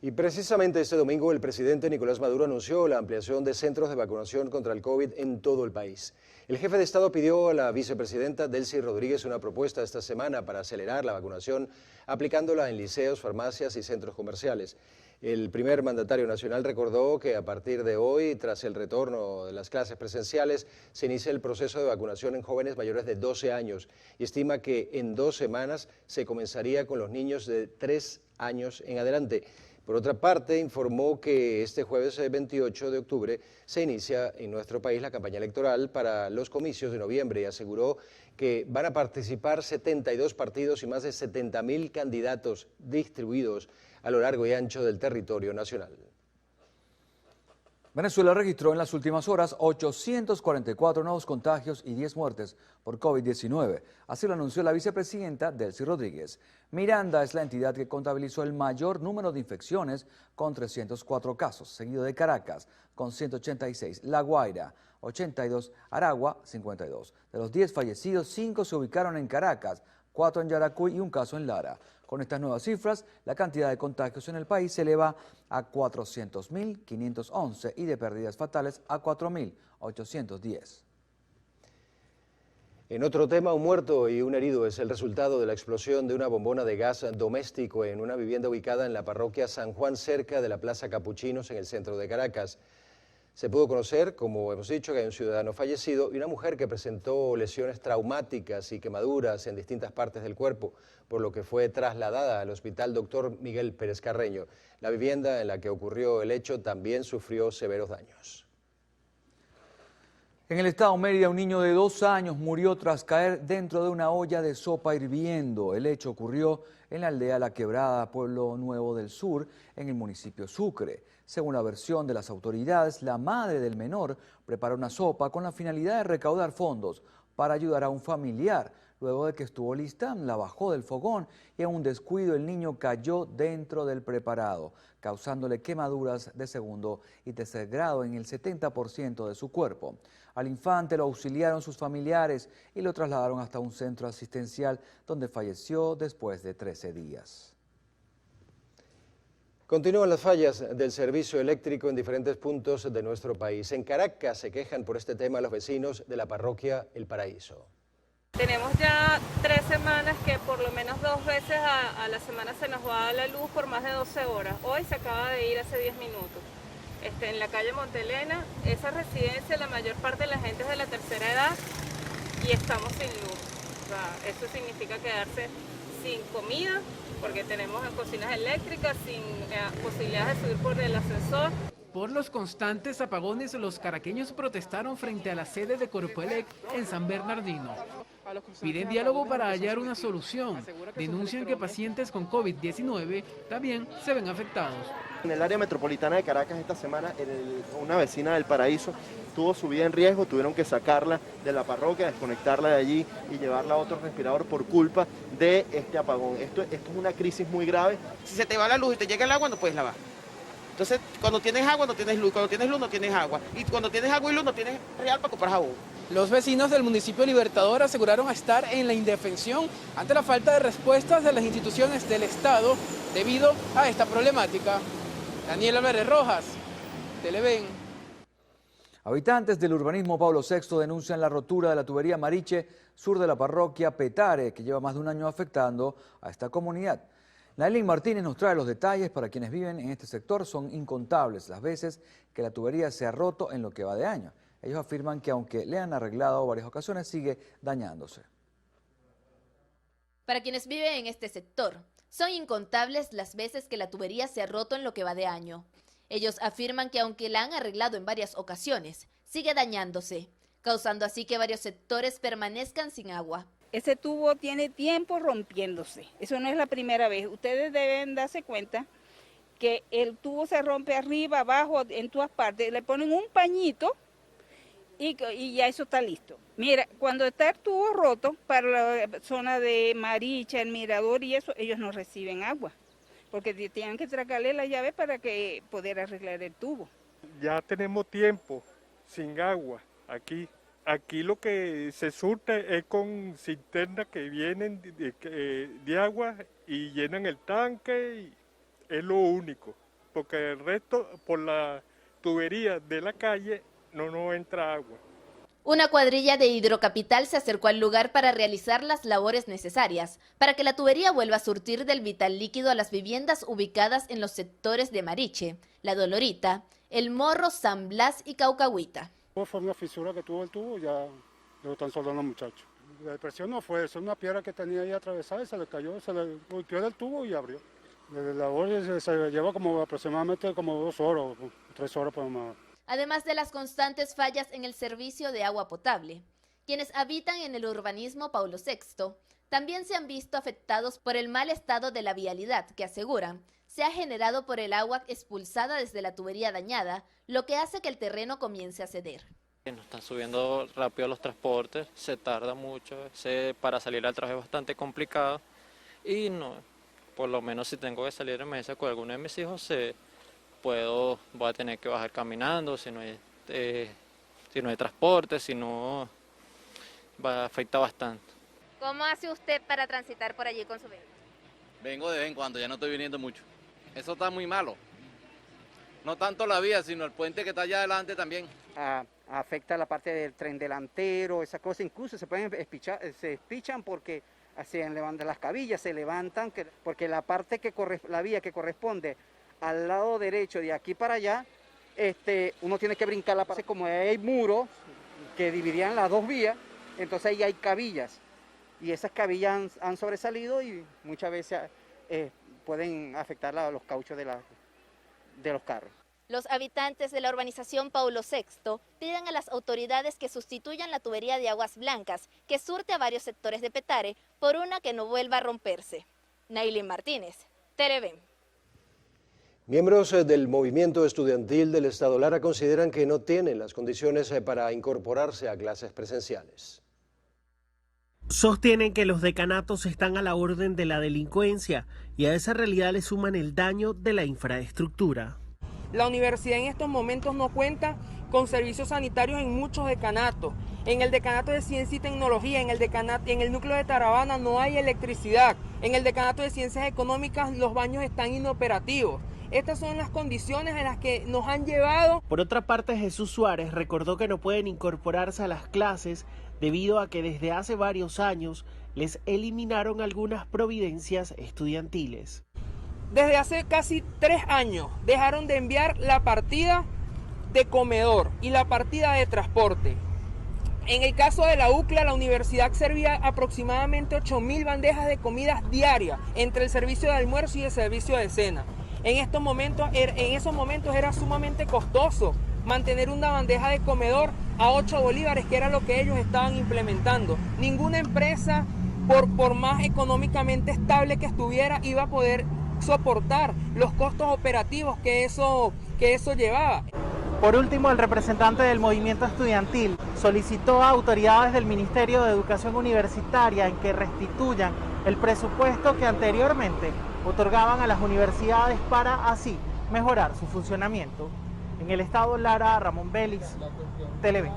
Y precisamente este domingo el presidente Nicolás Maduro anunció la ampliación de centros de vacunación contra el COVID en todo el país. El jefe de Estado pidió a la vicepresidenta Delcy Rodríguez una propuesta esta semana para acelerar la vacunación, aplicándola en liceos, farmacias y centros comerciales. El primer mandatario nacional recordó que a partir de hoy, tras el retorno de las clases presenciales, se inicia el proceso de vacunación en jóvenes mayores de 12 años y estima que en 2 semanas se comenzaría con los niños de 3 años en adelante. Por otra parte, informó que este jueves 28 de octubre se inicia en nuestro país la campaña electoral para los comicios de noviembre y aseguró que van a participar 72 partidos y más de 70.000 candidatos distribuidos a lo largo y ancho del territorio nacional. Venezuela registró en las últimas horas 844 nuevos contagios y 10 muertes por COVID-19. Así lo anunció la vicepresidenta Delcy Rodríguez. Miranda es la entidad que contabilizó el mayor número de infecciones con 304 casos, seguido de Caracas con 186, La Guaira 82, Aragua 52. De los 10 fallecidos, 5 se ubicaron en Caracas, 4 en Yaracuy y un caso en Lara. Con estas nuevas cifras, la cantidad de contagios en el país se eleva a 400.511 y de pérdidas fatales a 4.810. En otro tema, un muerto y un herido es el resultado de la explosión de una bombona de gas doméstico en una vivienda ubicada en la parroquia San Juan, cerca de la Plaza Capuchinos, en el centro de Caracas. Se pudo conocer, como hemos dicho, que hay un ciudadano fallecido y una mujer que presentó lesiones traumáticas y quemaduras en distintas partes del cuerpo, por lo que fue trasladada al hospital Dr. Miguel Pérez Carreño. La vivienda en la que ocurrió el hecho también sufrió severos daños. En el estado Mérida, un niño de 2 años murió tras caer dentro de una olla de sopa hirviendo. El hecho ocurrió en la aldea La Quebrada, Pueblo Nuevo del Sur, en el municipio Sucre. Según la versión de las autoridades, la madre del menor preparó una sopa con la finalidad de recaudar fondos para ayudar a un familiar. Luego de que estuvo lista, la bajó del fogón y en un descuido el niño cayó dentro del preparado, causándole quemaduras de segundo y tercer grado en el 70% de su cuerpo. Al infante lo auxiliaron sus familiares y lo trasladaron hasta un centro asistencial donde falleció después de 13 días. Continúan las fallas del servicio eléctrico en diferentes puntos de nuestro país. En Caracas se quejan por este tema los vecinos de la parroquia El Paraíso. Tenemos ya 3 semanas que por lo menos 2 veces a la semana se nos va la luz por más de 12 horas. Hoy se acaba de ir hace 10 minutos. En la calle Montelena, esa residencia, la mayor parte de la gente es de la tercera edad y estamos sin luz. O sea, eso significa quedarse sin comida, porque tenemos cocinas eléctricas, sin posibilidades de subir por el ascensor. Por los constantes apagones, los caraqueños protestaron frente a la sede de Corpoelec en San Bernardino. Piden diálogo para hallar una solución. Denuncian que pacientes con COVID-19 también se ven afectados. En el área metropolitana de Caracas esta semana, una vecina del Paraíso tuvo su vida en riesgo, tuvieron que sacarla de la parroquia, desconectarla de allí y llevarla a otro respirador por culpa de este apagón. Esto es una crisis muy grave. Si se te va la luz y te llega el agua, no puedes lavar. Entonces, cuando tienes agua, no tienes luz. Cuando tienes luz, no tienes agua. Y cuando tienes agua y luz, no tienes real para comprar jabón. Los vecinos del municipio Libertador aseguraron estar en la indefensión ante la falta de respuestas de las instituciones del Estado debido a esta problemática. Daniel Álvarez Rojas, Televen. Habitantes del urbanismo Pablo VI denuncian la rotura de la tubería Mariche, sur de la parroquia Petare, que lleva más de un año afectando a esta comunidad. Nailin Martínez nos trae los detalles. Para quienes viven en este sector son incontables las veces que la tubería se ha roto en lo que va de año. Ellos afirman que aunque le han arreglado varias ocasiones, sigue dañándose. Para quienes viven en este sector, son incontables las veces que la tubería se ha roto en lo que va de año. Ellos afirman que aunque la han arreglado en varias ocasiones, sigue dañándose, causando así que varios sectores permanezcan sin agua. Ese tubo tiene tiempo rompiéndose, eso no es la primera vez. Ustedes deben darse cuenta que el tubo se rompe arriba, abajo, en todas partes. Le ponen un pañito y ya eso está listo. Mira, cuando está el tubo roto, para la zona de Maricha, el Mirador y eso, ellos no reciben agua, porque tienen que tragarle la llave para que poder arreglar el tubo. Ya tenemos tiempo sin agua aquí. Aquí lo que se surte es con cisternas que vienen de agua y llenan el tanque, y es lo único, porque el resto por la tubería de la calle no entra agua. Una cuadrilla de Hidrocapital se acercó al lugar para realizar las labores necesarias para que la tubería vuelva a surtir del vital líquido a las viviendas ubicadas en los sectores de Mariche, La Dolorita, El Morro, San Blas y Caucahuita. Fue una fisura que tuvo el tubo, ya lo están soldando los muchachos. La depresión no fue eso, una piedra que tenía ahí atravesada y se le cayó, se le volteó del tubo y abrió. La labor se lleva como aproximadamente como 2 horas, 3 horas por más. Además de las constantes fallas en el servicio de agua potable, quienes habitan en el urbanismo Paulo VI también se han visto afectados por el mal estado de la vialidad que aseguran se ha generado por el agua expulsada desde la tubería dañada, lo que hace que el terreno comience a ceder. Nos están subiendo rápido los transportes, se tarda mucho, para salir al trabajo es bastante complicado y no, por lo menos si tengo que salir en mesa con alguno de mis hijos, voy a tener que bajar caminando, si no hay transporte, si no, afecta bastante. ¿Cómo hace usted para transitar por allí con su vehículo? Vengo de vez en cuando, ya no estoy viniendo mucho. Eso está muy malo. No tanto la vía, sino el puente que está allá adelante también. Afecta la parte del tren delantero, esas cosas, incluso se pueden se espichan porque se levantan las cabillas, se levantan, porque la parte la vía que corresponde al lado derecho de aquí para allá, uno tiene que brincar la parte, como hay muros que dividían las 2 vías, entonces ahí hay cabillas, y esas cabillas han sobresalido y muchas veces pueden afectar los cauchos de los carros. Los habitantes de la urbanización Paulo VI piden a las autoridades que sustituyan la tubería de aguas blancas que surte a varios sectores de Petare por una que no vuelva a romperse. Nailin Martínez, Televen. Miembros del movimiento estudiantil del Estado Lara consideran que no tienen las condiciones para incorporarse a clases presenciales. Sostienen que los decanatos están a la orden de la delincuencia y a esa realidad le suman el daño de la infraestructura. La universidad en estos momentos no cuenta con servicios sanitarios en muchos decanatos. En el decanato de Ciencia y Tecnología, en el núcleo de Tarabana no hay electricidad. En el decanato de Ciencias Económicas los baños están inoperativos. Estas son las condiciones en las que nos han llevado. Por otra parte, Jesús Suárez recordó que no pueden incorporarse a las clases debido a que desde hace varios años les eliminaron algunas providencias estudiantiles. Desde hace casi 3 años dejaron de enviar la partida de comedor y la partida de transporte. En el caso de la UCLA, la universidad servía aproximadamente 8.000 bandejas de comidas diarias entre el servicio de almuerzo y el servicio de cena. En esos momentos era sumamente costoso mantener una bandeja de comedor a 8 bolívares, que era lo que ellos estaban implementando. Ninguna empresa, por más económicamente estable que estuviera, iba a poder soportar los costos operativos que eso llevaba. Por último, el representante del movimiento estudiantil solicitó a autoridades del Ministerio de Educación Universitaria en que restituyan el presupuesto que anteriormente otorgaban a las universidades para así mejorar su funcionamiento. En el estado Lara, Ramón Vélez, Televen.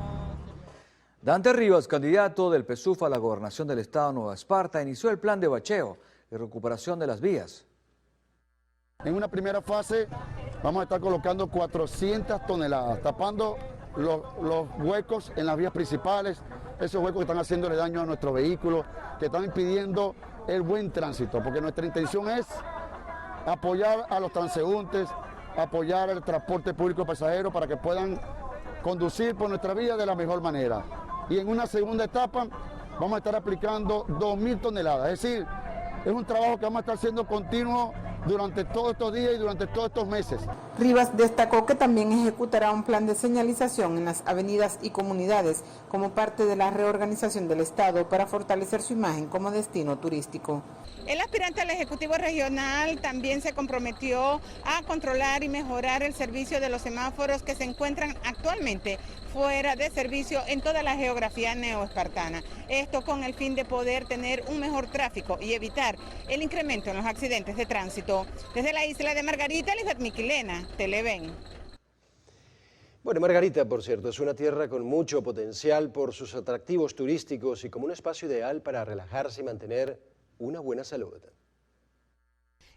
Dante Rivas, candidato del PSUV a la gobernación del estado Nueva Esparta, inició el plan de bacheo y recuperación de las vías. En una primera fase vamos a estar colocando 400 toneladas, tapando los huecos en las vías principales, esos huecos que están haciéndole daño a nuestros vehículos, que están impidiendo el buen tránsito, porque nuestra intención es apoyar a los transeúntes, apoyar el transporte público pasajero para que puedan conducir por nuestra vía de la mejor manera. Y en una segunda etapa vamos a estar aplicando 2.000 toneladas, es decir, es un trabajo que vamos a estar haciendo continuo durante todos estos días y durante todos estos meses. Rivas destacó que también ejecutará un plan de señalización en las avenidas y comunidades como parte de la reorganización del Estado para fortalecer su imagen como destino turístico. El aspirante al Ejecutivo Regional también se comprometió a controlar y mejorar el servicio de los semáforos que se encuentran actualmente fuera de servicio en toda la geografía neoespartana. Esto con el fin de poder tener un mejor tráfico y evitar el incremento en los accidentes de tránsito. Desde la isla de Margarita, Lisbeth Miquilena, Televen. Bueno, Margarita, por cierto, es una tierra con mucho potencial por sus atractivos turísticos y como un espacio ideal para relajarse y mantener una buena salud.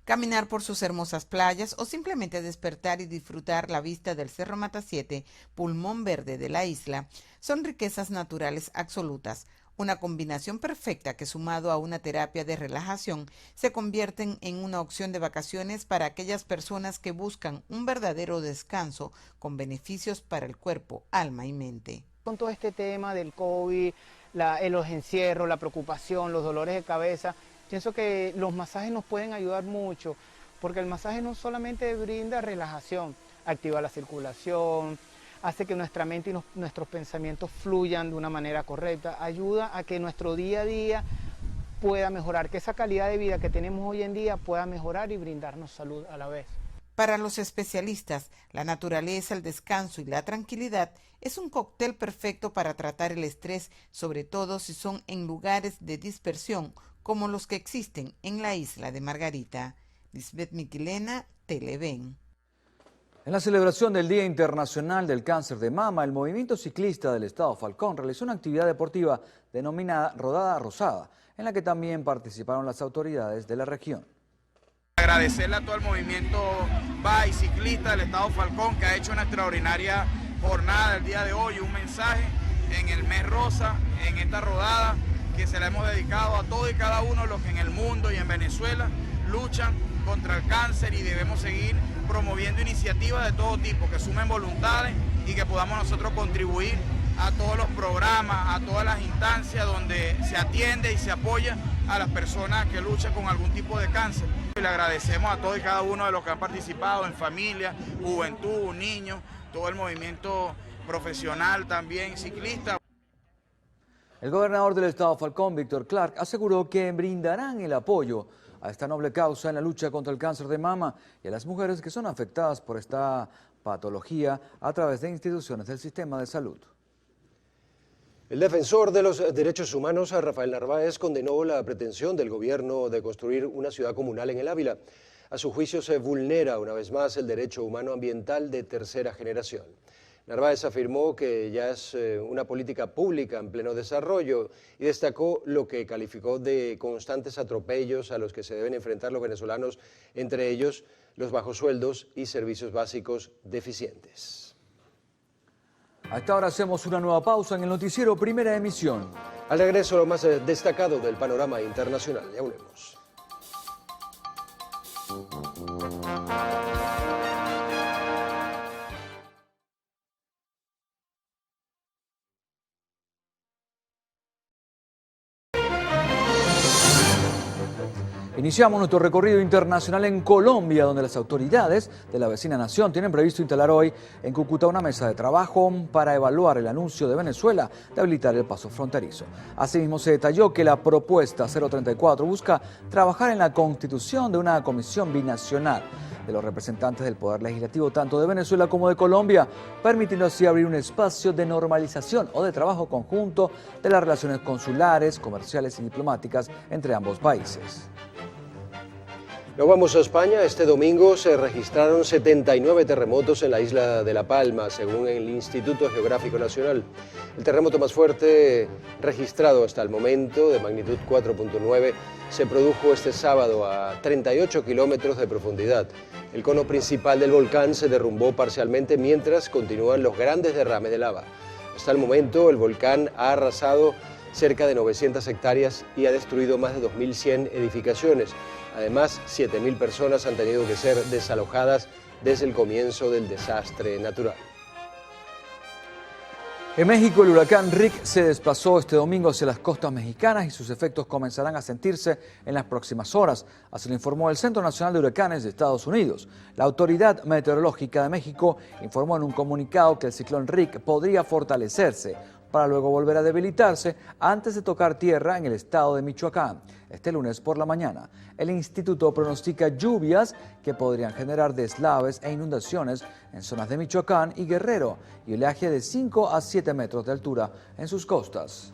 Caminar por sus hermosas playas o simplemente despertar y disfrutar la vista del Cerro Mata 7, pulmón verde de la isla, son riquezas naturales absolutas, una combinación perfecta que sumado a una terapia de relajación se convierten en una opción de vacaciones para aquellas personas que buscan un verdadero descanso con beneficios para el cuerpo, alma y mente. Con todo este tema del COVID, los encierros, la preocupación, los dolores de cabeza, pienso que los masajes nos pueden ayudar mucho, porque el masaje no solamente brinda relajación, activa la circulación, hace que nuestra mente y nuestros pensamientos fluyan de una manera correcta, ayuda a que nuestro día a día pueda mejorar, que esa calidad de vida que tenemos hoy en día pueda mejorar y brindarnos salud a la vez. Para los especialistas, la naturaleza, el descanso y la tranquilidad es un cóctel perfecto para tratar el estrés, sobre todo si son en lugares de dispersión como los que existen en la isla de Margarita. Lisbeth Miquilena, Televen. En la celebración del Día Internacional del Cáncer de Mama, el movimiento ciclista del Estado Falcón realizó una actividad deportiva denominada Rodada Rosada, en la que también participaron las autoridades de la región. Agradecerle a todo el movimiento BAI ciclista del Estado Falcón que ha hecho una extraordinaria jornada el día de hoy, un mensaje en el mes rosa, en esta rodada que se la hemos dedicado a todos y cada uno de los que en el mundo y en Venezuela luchan contra el cáncer y debemos seguir promoviendo iniciativas de todo tipo que sumen voluntades y que podamos nosotros contribuir a todos los programas, a todas las instancias donde se atiende y se apoya a las personas que luchan con algún tipo de cáncer. Y le agradecemos a todos y cada uno de los que han participado en familia, juventud, niños, todo el movimiento profesional también ciclista. El gobernador del Estado Falcón, Víctor Clark, aseguró que brindarán el apoyo a esta noble causa en la lucha contra el cáncer de mama y a las mujeres que son afectadas por esta patología a través de instituciones del sistema de salud. El defensor de los derechos humanos, Rafael Narváez, condenó la pretensión del gobierno de construir una ciudad comunal en el Ávila. A su juicio se vulnera una vez más el derecho humano ambiental de tercera generación. Narváez afirmó que ya es una política pública en pleno desarrollo y destacó lo que calificó de constantes atropellos a los que se deben enfrentar los venezolanos, entre ellos los bajos sueldos y servicios básicos deficientes. A esta hora hacemos una nueva pausa en el noticiero Primera Emisión. Al regreso, lo más destacado del panorama internacional. Ya volvemos. Iniciamos nuestro recorrido internacional en Colombia, donde las autoridades de la vecina nación tienen previsto instalar hoy en Cúcuta una mesa de trabajo para evaluar el anuncio de Venezuela de habilitar el paso fronterizo. Asimismo, se detalló que la propuesta 034 busca trabajar en la constitución de una comisión binacional de los representantes del Poder Legislativo tanto de Venezuela como de Colombia, permitiendo así abrir un espacio de normalización o de trabajo conjunto de las relaciones consulares, comerciales y diplomáticas entre ambos países. Nos vamos a España. Este domingo se registraron 79 terremotos en la isla de La Palma, según el Instituto Geográfico Nacional. El terremoto más fuerte registrado hasta el momento, de magnitud 4.9, se produjo este sábado a 38 kilómetros de profundidad. El cono principal del volcán se derrumbó parcialmente mientras continúan los grandes derrames de lava. Hasta el momento, el volcán ha arrasado cerca de 900 hectáreas y ha destruido más de 2.100 edificaciones. Además, 7.000 personas han tenido que ser desalojadas desde el comienzo del desastre natural. En México, el huracán Rick se desplazó este domingo hacia las costas mexicanas y sus efectos comenzarán a sentirse en las próximas horas. Así lo informó el Centro Nacional de Huracanes de Estados Unidos. La Autoridad Meteorológica de México informó en un comunicado que el ciclón Rick podría fortalecerse para luego volver a debilitarse antes de tocar tierra en el estado de Michoacán. Este lunes por la mañana, el instituto pronostica lluvias que podrían generar deslaves e inundaciones en zonas de Michoacán y Guerrero y oleaje de 5 a 7 metros de altura en sus costas.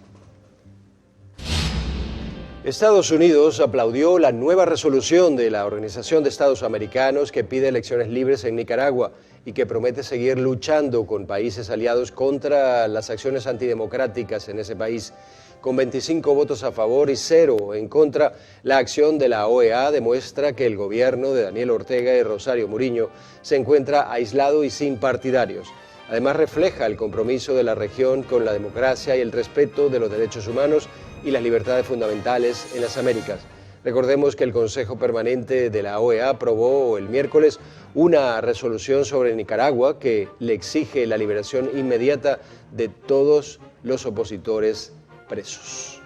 Estados Unidos aplaudió la nueva resolución de la Organización de Estados Americanos que pide elecciones libres en Nicaragua y que promete seguir luchando con países aliados contra las acciones antidemocráticas en ese país. Con 25 votos a favor y 0 en contra, la acción de la OEA demuestra que el gobierno de Daniel Ortega y Rosario Murillo se encuentra aislado y sin partidarios. Además, refleja el compromiso de la región con la democracia y el respeto de los derechos humanos y las libertades fundamentales en las Américas. Recordemos que el Consejo Permanente de la OEA aprobó el miércoles una resolución sobre Nicaragua que le exige la liberación inmediata de todos los opositores presos.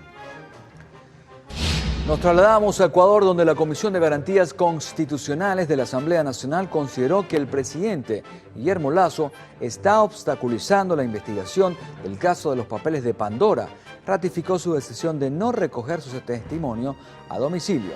Nos trasladamos a Ecuador, donde la Comisión de Garantías Constitucionales de la Asamblea Nacional consideró que el presidente Guillermo Lasso está obstaculizando la investigación del caso de los papeles de Pandora. Ratificó su decisión de no recoger su testimonio a domicilio.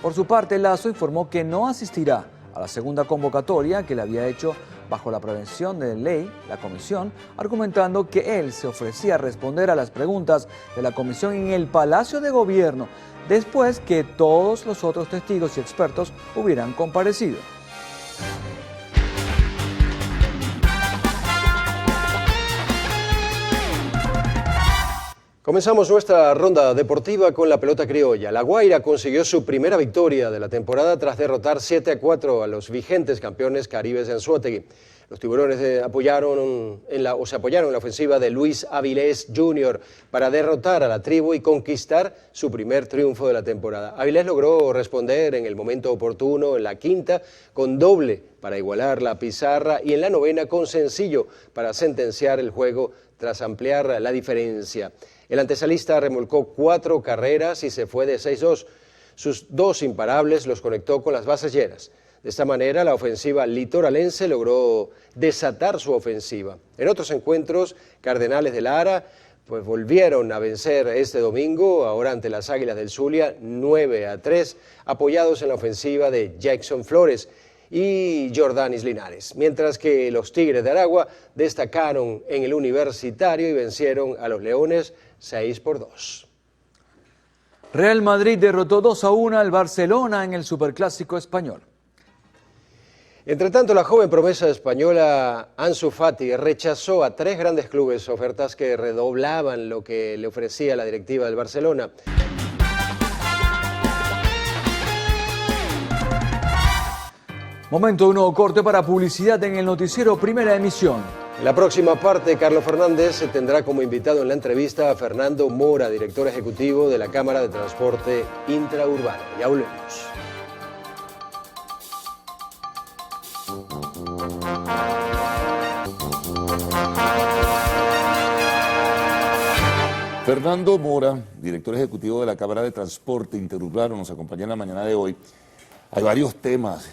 Por su parte, Lasso informó que no asistirá a la segunda convocatoria que le había hecho bajo la prevención de ley la comisión, argumentando que él se ofrecía a responder a las preguntas de la comisión en el Palacio de Gobierno, después que todos los otros testigos y expertos hubieran comparecido. Comenzamos nuestra ronda deportiva con la pelota criolla. La Guaira consiguió su primera victoria de la temporada tras derrotar 7-4 a los vigentes campeones caribes de Anzoátegui. Los tiburones se apoyaron en la ofensiva de Luis Avilés Jr. para derrotar a la tribu y conquistar su primer triunfo de la temporada. Avilés logró responder en el momento oportuno en la quinta con doble para igualar la pizarra y en la novena con sencillo para sentenciar el juego tras ampliar la diferencia. El antesalista remolcó 4 carreras y se fue de 6-2. Sus 2 imparables los conectó con las bases llenas. De esta manera, la ofensiva litoralense logró desatar su ofensiva. En otros encuentros, Cardenales de Lara volvieron a vencer este domingo, ahora ante las Águilas del Zulia, 9-3, apoyados en la ofensiva de Jackson Flores y Jordanis Linares, mientras que los Tigres de Aragua destacaron en el Universitario y vencieron a los Leones 6-2. Real Madrid derrotó 2-1 al Barcelona en el Superclásico español. Entre tanto, la joven promesa española Ansu Fati rechazó a 3 grandes clubes ofertas que redoblaban lo que le ofrecía la directiva del Barcelona. Momento de un nuevo corte para publicidad en el noticiero Primera Emisión. En la próxima parte, Carlos Fernández tendrá como invitado en la entrevista a Fernando Mora, director ejecutivo de la Cámara de Transporte Intraurbano. Ya volvemos. Fernando Mora, director ejecutivo de la Cámara de Transporte Interurbano, nos acompaña en la mañana de hoy. Hay varios temas,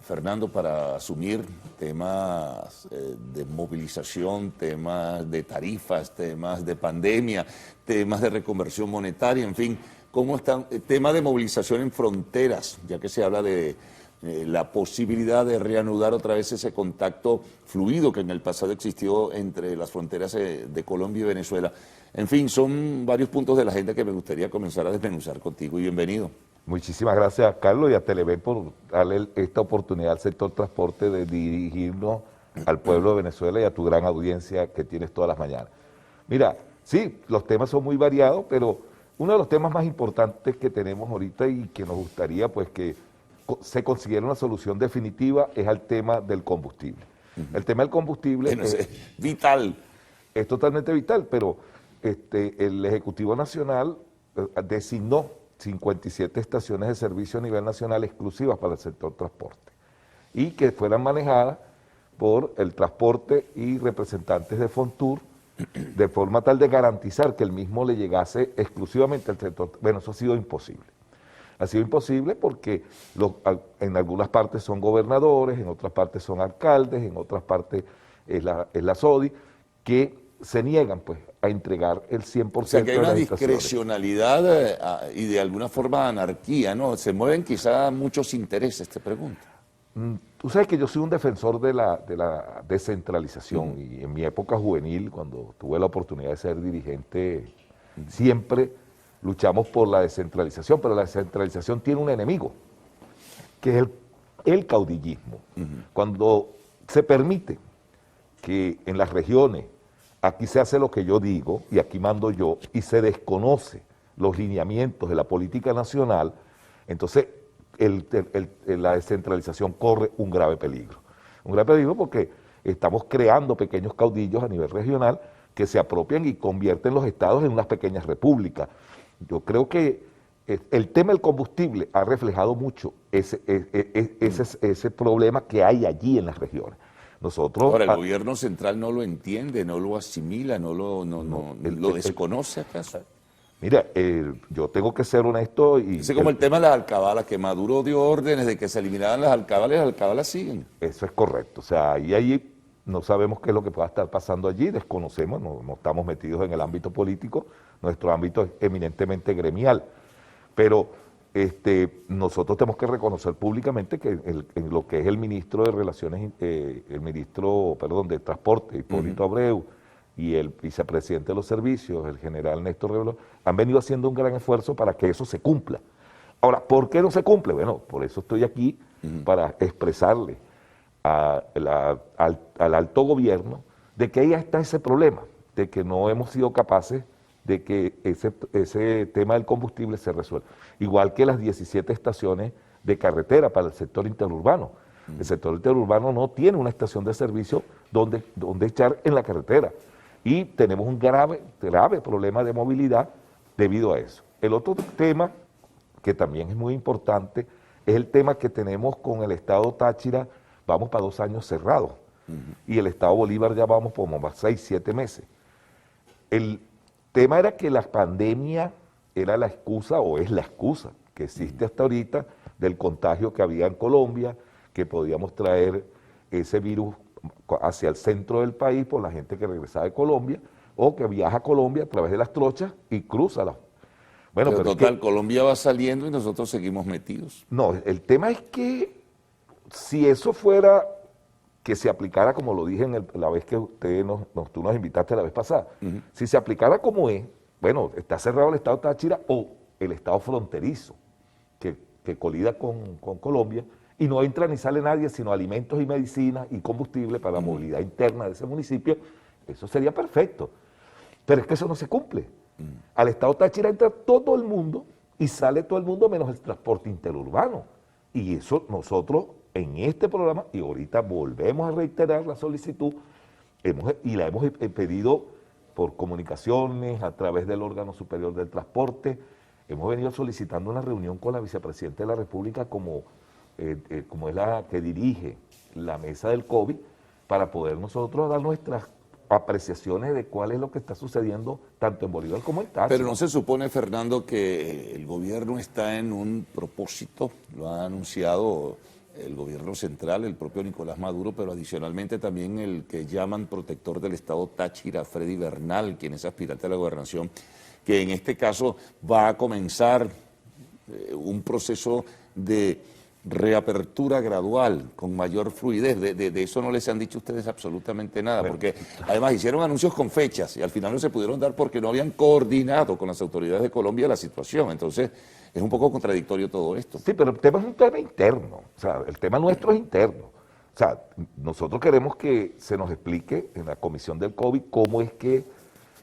Fernando, para asumir, temas de movilización, temas de tarifas, temas de pandemia, temas de reconversión monetaria, en fin, ¿cómo están? Tema de movilización en fronteras, ya que se habla de la posibilidad de reanudar otra vez ese contacto fluido que en el pasado existió entre las fronteras de Colombia y Venezuela. En fin, son varios puntos de la agenda que me gustaría comenzar a desmenuzar contigo y bienvenido. Muchísimas gracias, Carlos, y a Televen por darle esta oportunidad al sector transporte de dirigirnos al pueblo de Venezuela y a tu gran audiencia que tienes todas las mañanas. Mira, sí, los temas son muy variados, pero uno de los temas más importantes que tenemos ahorita y que nos gustaría pues que se consiguiera una solución definitiva es el tema del combustible. El tema del combustible es vital. Es totalmente vital, pero el Ejecutivo Nacional designó 57 estaciones de servicio a nivel nacional exclusivas para el sector transporte y que fueran manejadas por el transporte y representantes de Fontur de forma tal de garantizar que el mismo le llegase exclusivamente al sector. Bueno, eso ha sido imposible. Ha sido imposible porque en algunas partes son gobernadores, en otras partes son alcaldes, en otras partes es la SODI, que se niegan pues a entregar el 100% o sea, que hay de una las estaciones. discrecionalidad y de alguna forma anarquía, ¿no? Se mueven quizá muchos intereses, te pregunto. Tú sabes que yo soy un defensor de la descentralización y en mi época juvenil, cuando tuve la oportunidad de ser dirigente, siempre luchamos por la descentralización, pero la descentralización tiene un enemigo, que es el caudillismo. Cuando se permite que en las regiones aquí se hace lo que yo digo y aquí mando yo y se desconoce los lineamientos de la política nacional, entonces la descentralización corre un grave peligro. Un grave peligro porque estamos creando pequeños caudillos a nivel regional que se apropian y convierten los estados en unas pequeñas repúblicas. Yo creo que el tema del combustible ha reflejado mucho ese problema que hay allí en las regiones. Nosotros, ahora, el gobierno central no lo entiende, no lo asimila, lo desconoce acaso. Mira, yo tengo que ser honesto y... Es como el tema de las alcabalas, que Maduro dio órdenes de que se eliminaran las alcabalas siguen. Eso es correcto, o sea, ahí no sabemos qué es lo que pueda estar pasando allí, desconocemos, no estamos metidos en el ámbito político, nuestro ámbito es eminentemente gremial, pero nosotros tenemos que reconocer públicamente que en lo que es el ministro de Relaciones, de Transporte, Hipólito Abreu, y el vicepresidente de los servicios, el general Néstor Rebelo, han venido haciendo un gran esfuerzo para que eso se cumpla. Ahora, ¿por qué no se cumple? Bueno, por eso estoy aquí, para expresarle al alto gobierno de que ahí está ese problema, de que no hemos sido capaces de que ese tema del combustible se resuelva. Igual que las 17 estaciones de carretera para el sector interurbano. El sector interurbano no tiene una estación de servicio donde echar en la carretera. Y tenemos un grave problema de movilidad debido a eso. El otro tema que también es muy importante es el tema que tenemos con el estado Táchira, vamos para 2 años cerrados, y el estado Bolívar ya vamos por como 6, 7 meses. El tema era que la pandemia era la excusa, o es la excusa que existe hasta ahorita, del contagio que había en Colombia, que podíamos traer ese virus hacia el centro del país por la gente que regresaba de Colombia o que viaja a Colombia a través de las trochas y cruza las... Bueno, pero total, Colombia va saliendo y nosotros seguimos metidos. No, el tema es que si eso fuera que se aplicara como lo dije la vez que tú nos invitaste la vez pasada, si se aplicara como es, bueno, está cerrado el estado Táchira o el estado fronterizo que colida con Colombia, y no entra ni sale nadie, sino alimentos y medicinas y combustible para la movilidad interna de ese municipio, eso sería perfecto. Pero es que eso no se cumple. Al estado Táchira entra todo el mundo y sale todo el mundo menos el transporte interurbano. Y eso nosotros en este programa, y ahorita volvemos a reiterar la solicitud, la hemos pedido por comunicaciones, a través del órgano superior del transporte, hemos venido solicitando una reunión con la vicepresidenta de la República como es la que dirige la mesa del COVID, para poder nosotros dar nuestras apreciaciones de cuál es lo que está sucediendo tanto en Bolívar como en Táchira. Pero no se supone, Fernando, que el gobierno está en un propósito, lo ha anunciado el gobierno central, el propio Nicolás Maduro, pero adicionalmente también el que llaman protector del estado Táchira, Freddy Bernal, quien es aspirante a la gobernación, que en este caso va a comenzar un proceso de reapertura gradual, con mayor fluidez. De eso no les han dicho ustedes absolutamente nada, porque además hicieron anuncios con fechas y al final no se pudieron dar porque no habían coordinado con las autoridades de Colombia la situación. Entonces, es un poco contradictorio todo esto. Sí, pero el tema es un tema interno, o sea, el tema nuestro es interno. O sea, nosotros queremos que se nos explique en la comisión del COVID cómo es que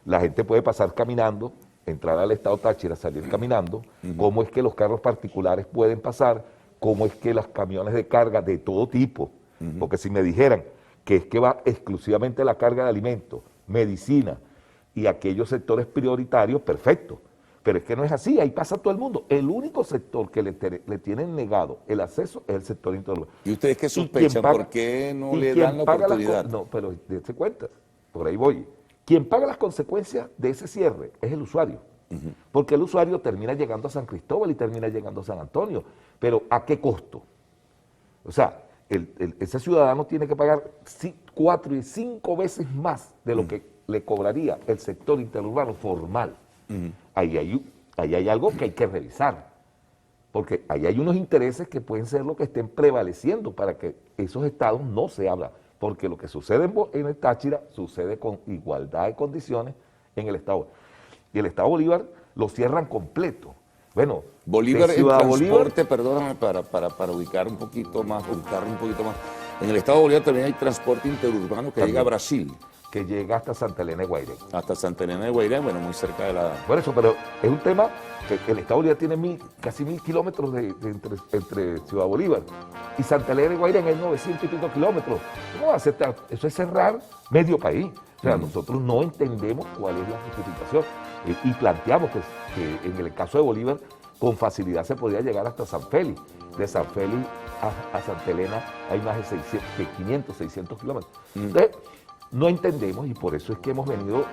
la gente puede pasar caminando, entrar al estado Táchira, salir caminando, cómo es que los carros particulares pueden pasar, cómo es que los camiones de carga de todo tipo, porque si me dijeran que es que va exclusivamente la carga de alimentos, medicina y aquellos sectores prioritarios, perfecto, pero es que no es así, ahí pasa todo el mundo. El único sector que le tienen negado el acceso es el sector interurbano. ¿Y ustedes qué sospechan? ¿Por qué no le dan la oportunidad? No, pero dése cuenta, por ahí voy. Quien paga las consecuencias de ese cierre es el usuario, porque el usuario termina llegando a San Cristóbal y termina llegando a San Antonio, pero ¿a qué costo? O sea, ese ciudadano tiene que pagar 4 y 5 veces más de lo que le cobraría el sector interurbano formal. Ahí hay algo que hay que revisar, porque ahí hay unos intereses que pueden ser lo que estén prevaleciendo para que esos estados no se abran. Porque lo que sucede en el Táchira sucede con igualdad de condiciones en el Estado. Y el Estado Bolívar lo cierran completo. Bueno, Bolívar en transporte, perdóname, para ubicar un poquito más, En el Estado Bolívar también hay transporte interurbano que llega a Brasil. Que llega hasta Santa Elena de Guairén. Hasta Santa Elena de Guairén, bueno, muy cerca de la... Por eso, pero es un tema que el Estado Bolívar tiene casi 1000 kilómetros entre Ciudad Bolívar y Santa Elena de Guairén hay 900 y pico kilómetros. ¿Cómo va a ser? Eso es cerrar medio país. O sea, nosotros no entendemos cuál es la justificación y planteamos que en el caso de Bolívar con facilidad se podría llegar hasta San Félix. De San Félix a Santa Elena hay más de 500, 600 kilómetros. Entonces, no entendemos y por eso es que hemos venido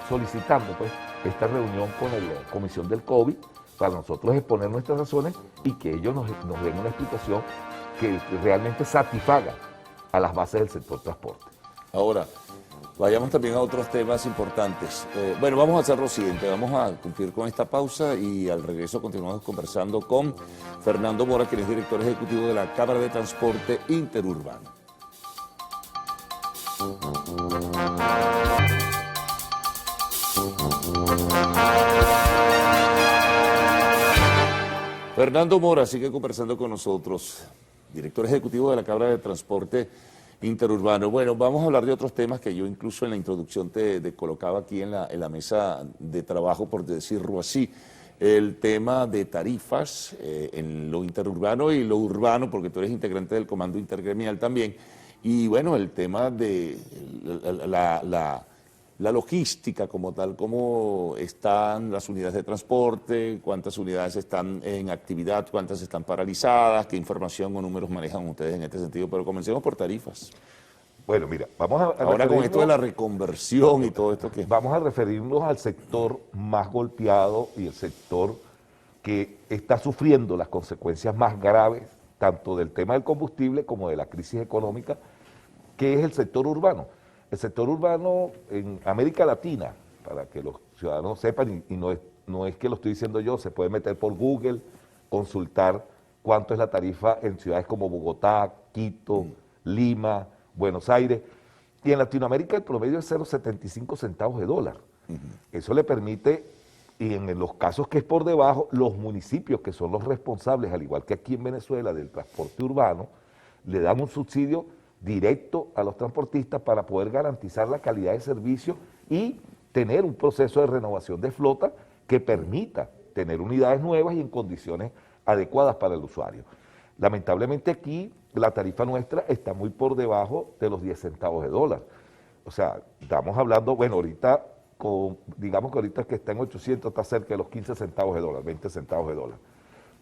solicitando pues esta reunión con la comisión del COVID para nosotros exponer nuestras razones y que ellos nos den una explicación que realmente satisfaga a las bases del sector transporte. Ahora, vayamos también a otros temas importantes. Bueno, vamos a hacer lo siguiente, vamos a cumplir con esta pausa y al regreso continuamos conversando con Fernando Mora, quien es director ejecutivo de la Cámara de Transporte Interurbano. Fernando Mora sigue conversando con nosotros, director ejecutivo de la Cámara de Transporte Interurbano. Bueno, vamos a hablar de otros temas que yo incluso en la introducción te colocaba aquí en la mesa de trabajo, por decirlo así. El tema de tarifas en lo interurbano y lo urbano, porque tú eres integrante del Comando Intergremial también. Y bueno, el tema de la logística como tal, cómo están las unidades de transporte, cuántas unidades están en actividad, cuántas están paralizadas, qué información o números manejan ustedes en este sentido. Pero comencemos por tarifas. Bueno, mira, vamos a ahora con esto de la reconversión y todo esto que... Vamos a referirnos al sector más golpeado y el sector que está sufriendo las consecuencias más graves tanto del tema del combustible como de la crisis económica, que es el sector urbano. El sector urbano en América Latina, para que los ciudadanos sepan, y no es que lo estoy diciendo yo, se puede meter por Google, consultar cuánto es la tarifa en ciudades como Bogotá, Quito, Lima, Buenos Aires, y en Latinoamérica el promedio es 0,75 centavos de dólar. Eso le permite, y en los casos que es por debajo, los municipios que son los responsables, al igual que aquí en Venezuela, del transporte urbano, le dan un subsidio directo a los transportistas para poder garantizar la calidad de servicio y tener un proceso de renovación de flota que permita tener unidades nuevas y en condiciones adecuadas para el usuario. Lamentablemente aquí la tarifa nuestra está muy por debajo de los 10 centavos de dólar. O sea, estamos hablando, bueno, ahorita, digamos que ahorita que está en 800 está cerca de los 15 centavos de dólar, 20 centavos de dólar.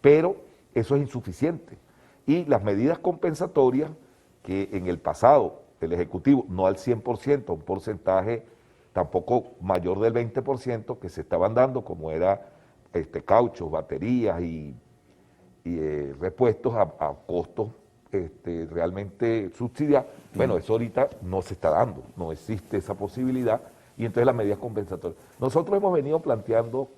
Pero eso es insuficiente. Y las medidas compensatorias que en el pasado el Ejecutivo, no al 100%, un porcentaje tampoco mayor del 20% que se estaban dando, como era cauchos, baterías y repuestos a costos realmente subsidiados. Bueno, eso ahorita no se está dando, no existe esa posibilidad, y entonces las medidas compensatorias. Nosotros hemos venido planteando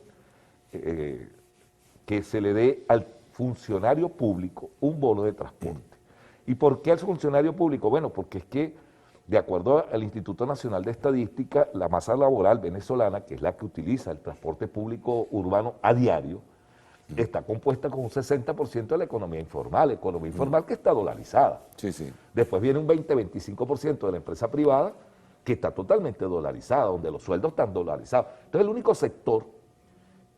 que se le dé al funcionario público un bono de transporte. ¿Y por qué al funcionario público? Bueno, porque es que, de acuerdo al Instituto Nacional de Estadística, la masa laboral venezolana, que es la que utiliza el transporte público urbano a diario, está compuesta con un 60% de la economía informal que está dolarizada. Sí, sí. Después viene un 20-25% de la empresa privada que está totalmente dolarizada, donde los sueldos están dolarizados. Entonces el único sector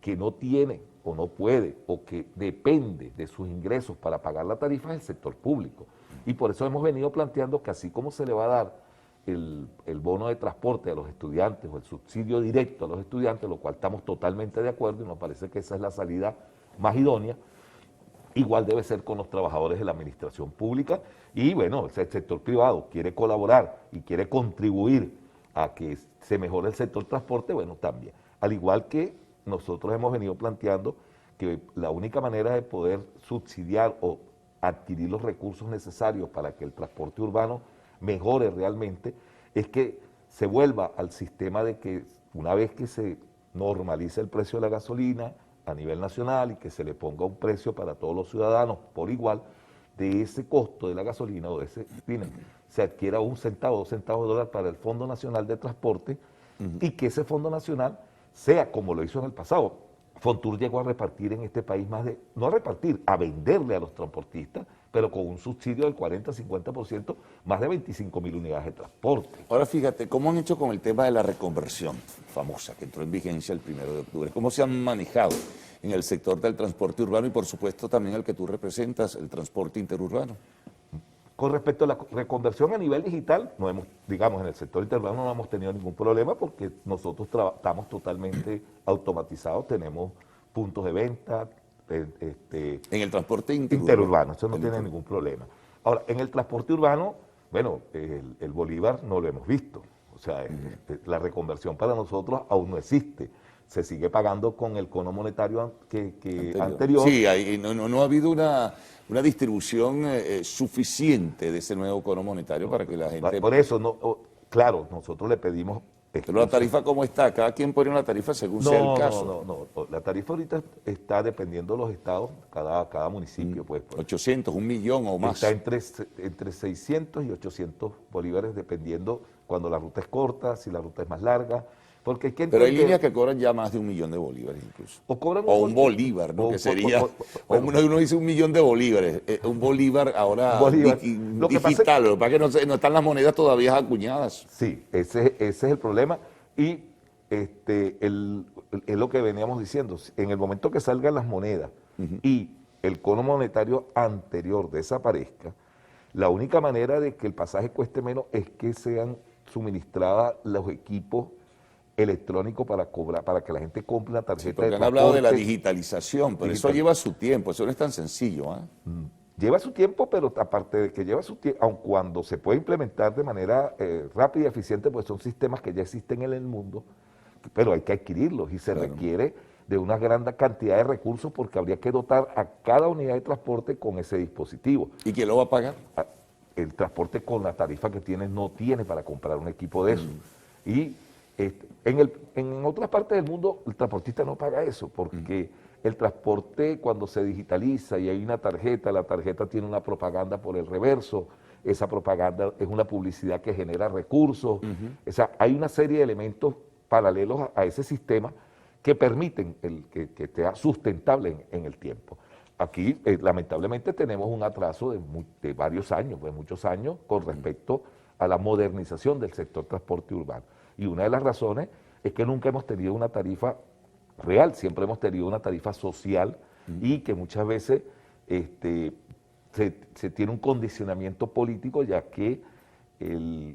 que no tiene o no puede o que depende de sus ingresos para pagar la tarifa es el sector público. Y por eso hemos venido planteando que así como se le va a dar el bono de transporte a los estudiantes o el subsidio directo a los estudiantes, lo cual estamos totalmente de acuerdo y nos parece que esa es la salida más idónea, igual debe ser con los trabajadores de la administración pública y bueno, el sector privado quiere colaborar y quiere contribuir a que se mejore el sector transporte, bueno, también. Al igual que nosotros hemos venido planteando que la única manera de poder subsidiar o adquirir los recursos necesarios para que el transporte urbano mejore realmente es que se vuelva al sistema de que una vez que se normalice el precio de la gasolina a nivel nacional y que se le ponga un precio para todos los ciudadanos por igual, de ese costo de la gasolina o de ese dinero, se adquiera 1 centavo, 2 centavos de dólar para el Fondo Nacional de Transporte y que ese Fondo Nacional sea como lo hizo en el pasado. Fontur llegó a repartir en este país no a repartir, a venderle a los transportistas, pero con un subsidio del 40-50%, más de 25.000 unidades de transporte. Ahora fíjate, ¿cómo han hecho con el tema de la reconversión famosa que entró en vigencia el 1 de octubre? ¿Cómo se han manejado en el sector del transporte urbano y por supuesto también el que tú representas, el transporte interurbano? Con respecto a la reconversión a nivel digital, no hemos, digamos, en el sector interurbano no hemos tenido ningún problema porque nosotros estamos totalmente automatizados, tenemos puntos de venta. En el transporte interurbano, eso no tiene ningún problema. Ahora, en el transporte urbano, bueno, el Bolívar no lo hemos visto, o sea, la reconversión para nosotros aún no existe. Se sigue pagando con el cono monetario anterior. Sí, no ha habido una distribución suficiente de ese nuevo cono monetario para que la gente... Por eso, claro, nosotros le pedimos... Pero la tarifa, ¿cómo está? Cada quien pone una tarifa según sea el caso. No. La tarifa ahorita está dependiendo de los estados, cada municipio. Pues, 800, 1 millón o más. Está entre 600 y 800 bolívares dependiendo cuando la ruta es corta, si la ruta es más larga. Porque pero hay líneas que cobran ya más de 1 millón de bolívares incluso. O un bolívar, ¿no? Que sería, uno dice 1 millón de bolívares, un bolívar ahora digital, lo que pasa es que no están las monedas todavía acuñadas. Sí, ese es el problema y es lo que veníamos diciendo, en el momento que salgan las monedas y el cono monetario anterior desaparezca, la única manera de que el pasaje cueste menos es que sean suministradas los equipos electrónico para cobrar, para que la gente compre una tarjeta de transporte. Han hablado de la digitalización, pero eso lleva su tiempo, eso no es tan sencillo. Lleva su tiempo, pero aparte de que lleva su tiempo, aun cuando se puede implementar de manera rápida y eficiente, pues son sistemas que ya existen en el mundo, pero hay que adquirirlos y se requiere de una gran cantidad de recursos porque habría que dotar a cada unidad de transporte con ese dispositivo. ¿Y quién lo va a pagar? El transporte con la tarifa que tiene no tiene para comprar un equipo de eso. Y en otras partes del mundo el transportista no paga eso porque el transporte cuando se digitaliza y hay una tarjeta, la tarjeta tiene una propaganda por el reverso, esa propaganda es una publicidad que genera recursos, o sea, hay una serie de elementos paralelos a ese sistema que permiten que sea sustentable en el tiempo. Aquí lamentablemente tenemos un atraso de varios años, de muchos años con respecto a la modernización del sector transporte urbano. Y una de las razones es que nunca hemos tenido una tarifa real, siempre hemos tenido una tarifa social y que muchas veces se tiene un condicionamiento político ya que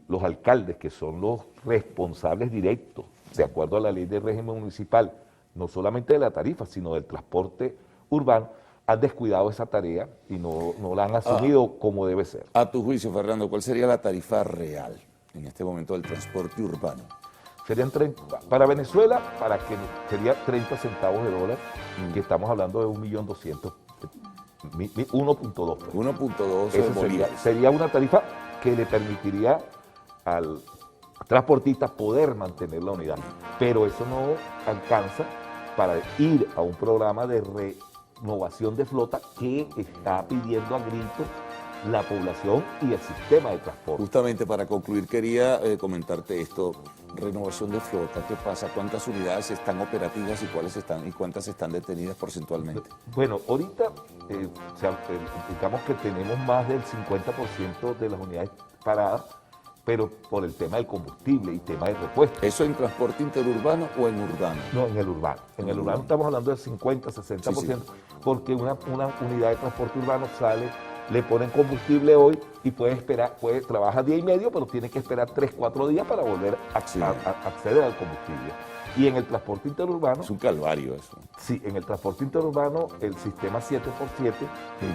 los alcaldes, que son los responsables directos, de acuerdo a la ley de régimen municipal, no solamente de la tarifa, sino del transporte urbano, han descuidado esa tarea y no la han asumido como debe ser. A tu juicio, Fernando, ¿cuál sería la tarifa real en este momento del transporte urbano? Serían para Venezuela, sería 30 centavos de dólar, que estamos hablando de 1.200.000, 1.2. 1.2 sería una tarifa que le permitiría al transportista poder mantener la unidad, pero eso no alcanza para ir a un programa de renovación de flota que está pidiendo a gritos la población y el sistema de transporte. Justamente para concluir quería comentarte esto, renovación de flota, ¿qué pasa? ¿Cuántas unidades están operativas y cuántas están detenidas porcentualmente? Bueno, ahorita digamos que tenemos más del 50% de las unidades paradas, pero por el tema del combustible y tema de repuesto. ¿Eso en transporte interurbano o en urbano? No, en el urbano. En el urbano estamos hablando del 50, 60%, porque una unidad de transporte urbano sale, le ponen combustible hoy y trabaja día y medio, pero tiene que esperar 3, 4 días para volver a acceder al combustible. Y en el transporte interurbano... Es un calvario eso. Sí, en el transporte interurbano el sistema 7x7, que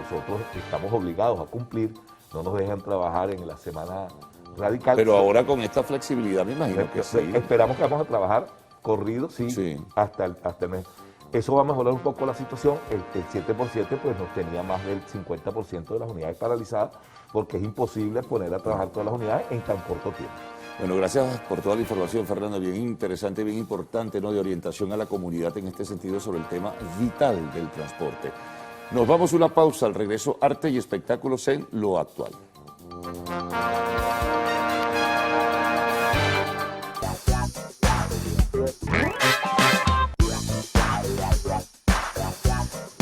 nosotros estamos obligados a cumplir, no nos dejan trabajar en la semana radical. Pero ahora con esta flexibilidad me imagino que sí. Esperamos que vamos a trabajar corrido, sí. hasta el mes. Eso va a mejorar un poco la situación. El 7x7 pues nos tenía más del 50% de las unidades paralizadas, porque es imposible poner a trabajar todas las unidades en tan corto tiempo. Bueno, gracias por toda la información, Fernando, bien interesante, bien importante, ¿no?, de orientación a la comunidad en este sentido sobre el tema vital del transporte. Nos vamos a una pausa, al regreso, arte y espectáculos en Lo Actual.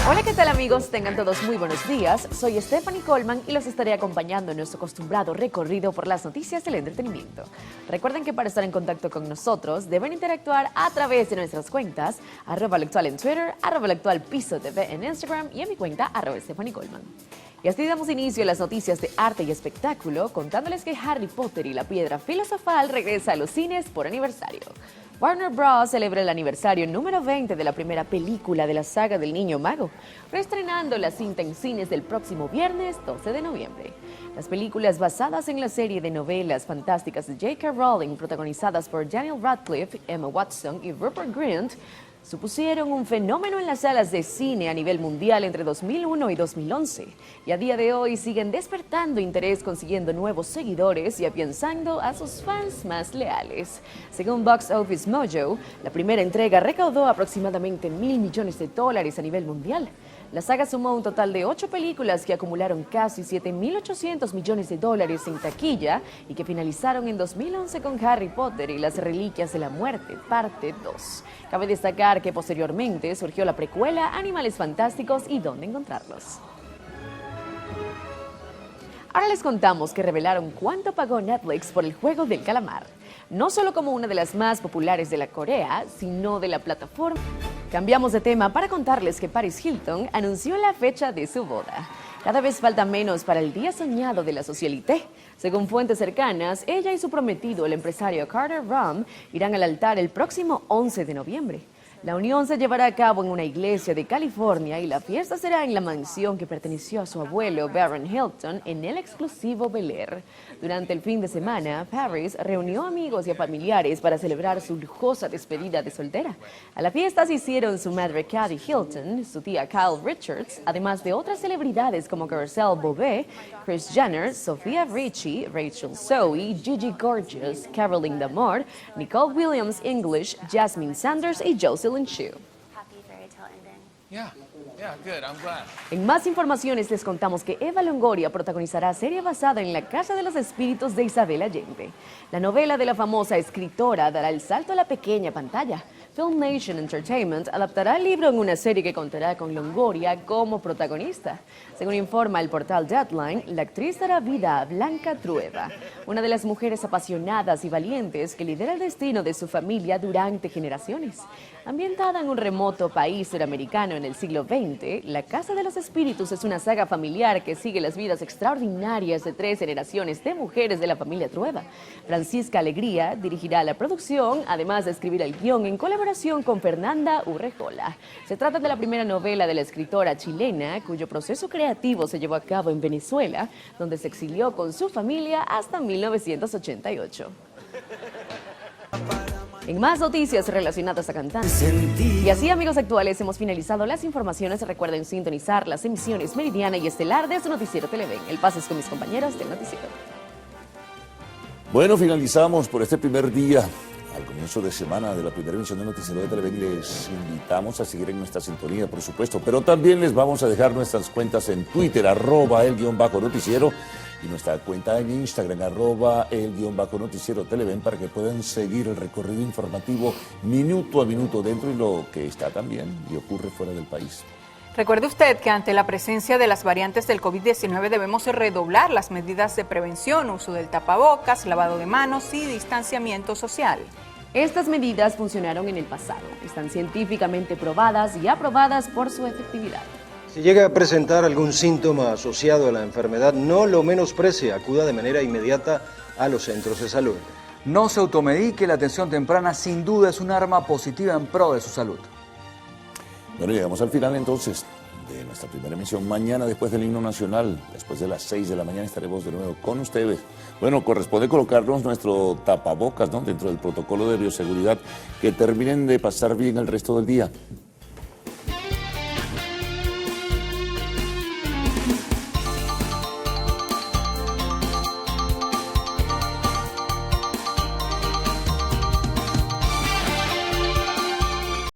Hola, ¿qué tal amigos? Tengan todos muy buenos días. Soy Stephanie Coleman y los estaré acompañando en nuestro acostumbrado recorrido por las noticias del entretenimiento. Recuerden que para estar en contacto con nosotros deben interactuar a través de nuestras cuentas @loactual en Twitter, @loactualpisotv en Instagram y en mi cuenta @Stephanie Coleman. Y así damos inicio a las noticias de arte y espectáculo contándoles que Harry Potter y la Piedra Filosofal regresa a los cines por aniversario. Warner Bros. Celebra el aniversario número 20 de la primera película de la saga del Niño Mago, reestrenando la cinta en cines del próximo viernes 12 de noviembre. Las películas basadas en la serie de novelas fantásticas de J.K. Rowling, protagonizadas por Daniel Radcliffe, Emma Watson y Rupert Grint, supusieron un fenómeno en las salas de cine a nivel mundial entre 2001 y 2011, y a día de hoy siguen despertando interés, consiguiendo nuevos seguidores y afianzando a sus fans más leales. Según Box Office Mojo, la primera entrega recaudó aproximadamente $1.000 millones a nivel mundial. La saga sumó un total de 8 películas que acumularon casi $7.800 millones en taquilla y que finalizaron en 2011 con Harry Potter y las Reliquias de la Muerte, parte 2. Cabe destacar que posteriormente surgió la precuela Animales Fantásticos y Dónde Encontrarlos. Ahora les contamos que revelaron cuánto pagó Netflix por el Juego del Calamar, no solo como una de las más populares de la Corea, sino de la plataforma. Cambiamos de tema para contarles que Paris Hilton anunció la fecha de su boda. Cada vez falta menos para el día soñado de la socialité. Según fuentes cercanas, ella y su prometido, el empresario Carter Rum, irán al altar el próximo 11 de noviembre. La unión se llevará a cabo en una iglesia de California y la fiesta será en la mansión que perteneció a su abuelo Baron Hilton en el exclusivo Bel Air. Durante el fin de semana, Paris reunió amigos y a familiares para celebrar su lujosa despedida de soltera. A la fiesta asistieron su madre Kathy Hilton, su tía Kyle Richards, además de otras celebridades como Garcelle Beauvais, Kris Jenner, Sofia Richie, Rachel Zoe, Gigi Gorgeous, Caroline D'Amour, Nicole Williams English, Jasmine Sanders y Jocelyn Chu. En más informaciones les contamos que Eva Longoria protagonizará serie basada en La Casa de los Espíritus de Isabel Allende. La novela de la famosa escritora dará el salto a la pequeña pantalla. Film Nation Entertainment adaptará el libro en una serie que contará con Longoria como protagonista. Según informa el portal Deadline, la actriz dará vida a Blanca Trueba, una de las mujeres apasionadas y valientes que lidera el destino de su familia durante generaciones. Ambientada en un remoto país suramericano en el siglo XX, La Casa de los Espíritus es una saga familiar que sigue las vidas extraordinarias de 3 generaciones de mujeres de la familia Trueba. Francisca Alegría dirigirá la producción, además de escribir el guión en colaboración con Fernanda Urrejola. Se trata de la primera novela de la escritora chilena, cuyo proceso creativo se llevó a cabo en Venezuela, donde se exilió con su familia hasta 1988. En más noticias relacionadas a cantantes. Y así, amigos actuales, hemos finalizado las informaciones. Recuerden sintonizar las emisiones Meridiana y Estelar de su noticiero Televen. El paso es con mis compañeros del noticiero. Bueno, finalizamos por este primer día al comienzo de semana de la primera emisión de Noticiero de Televen. Les invitamos a seguir en nuestra sintonía, por supuesto, pero también les vamos a dejar nuestras cuentas en Twitter, @el_noticiero, y nuestra cuenta en Instagram, @el_noticiero Televen, para que puedan seguir el recorrido informativo minuto a minuto dentro y lo que está también y ocurre fuera del país. Recuerde usted que ante la presencia de las variantes del COVID-19 debemos redoblar las medidas de prevención, uso del tapabocas, lavado de manos y distanciamiento social. Estas medidas funcionaron en el pasado, están científicamente probadas y aprobadas por su efectividad. Si llega a presentar algún síntoma asociado a la enfermedad, no lo menosprecie, acuda de manera inmediata a los centros de salud. No se automedique, la atención temprana sin duda es un arma positiva en pro de su salud. Bueno, llegamos al final entonces de nuestra primera emisión. Mañana, después del himno nacional, después de las 6 de la mañana, estaremos de nuevo con ustedes. Bueno, corresponde colocarnos nuestro tapabocas, ¿no?, dentro del protocolo de bioseguridad. Que terminen de pasar bien el resto del día.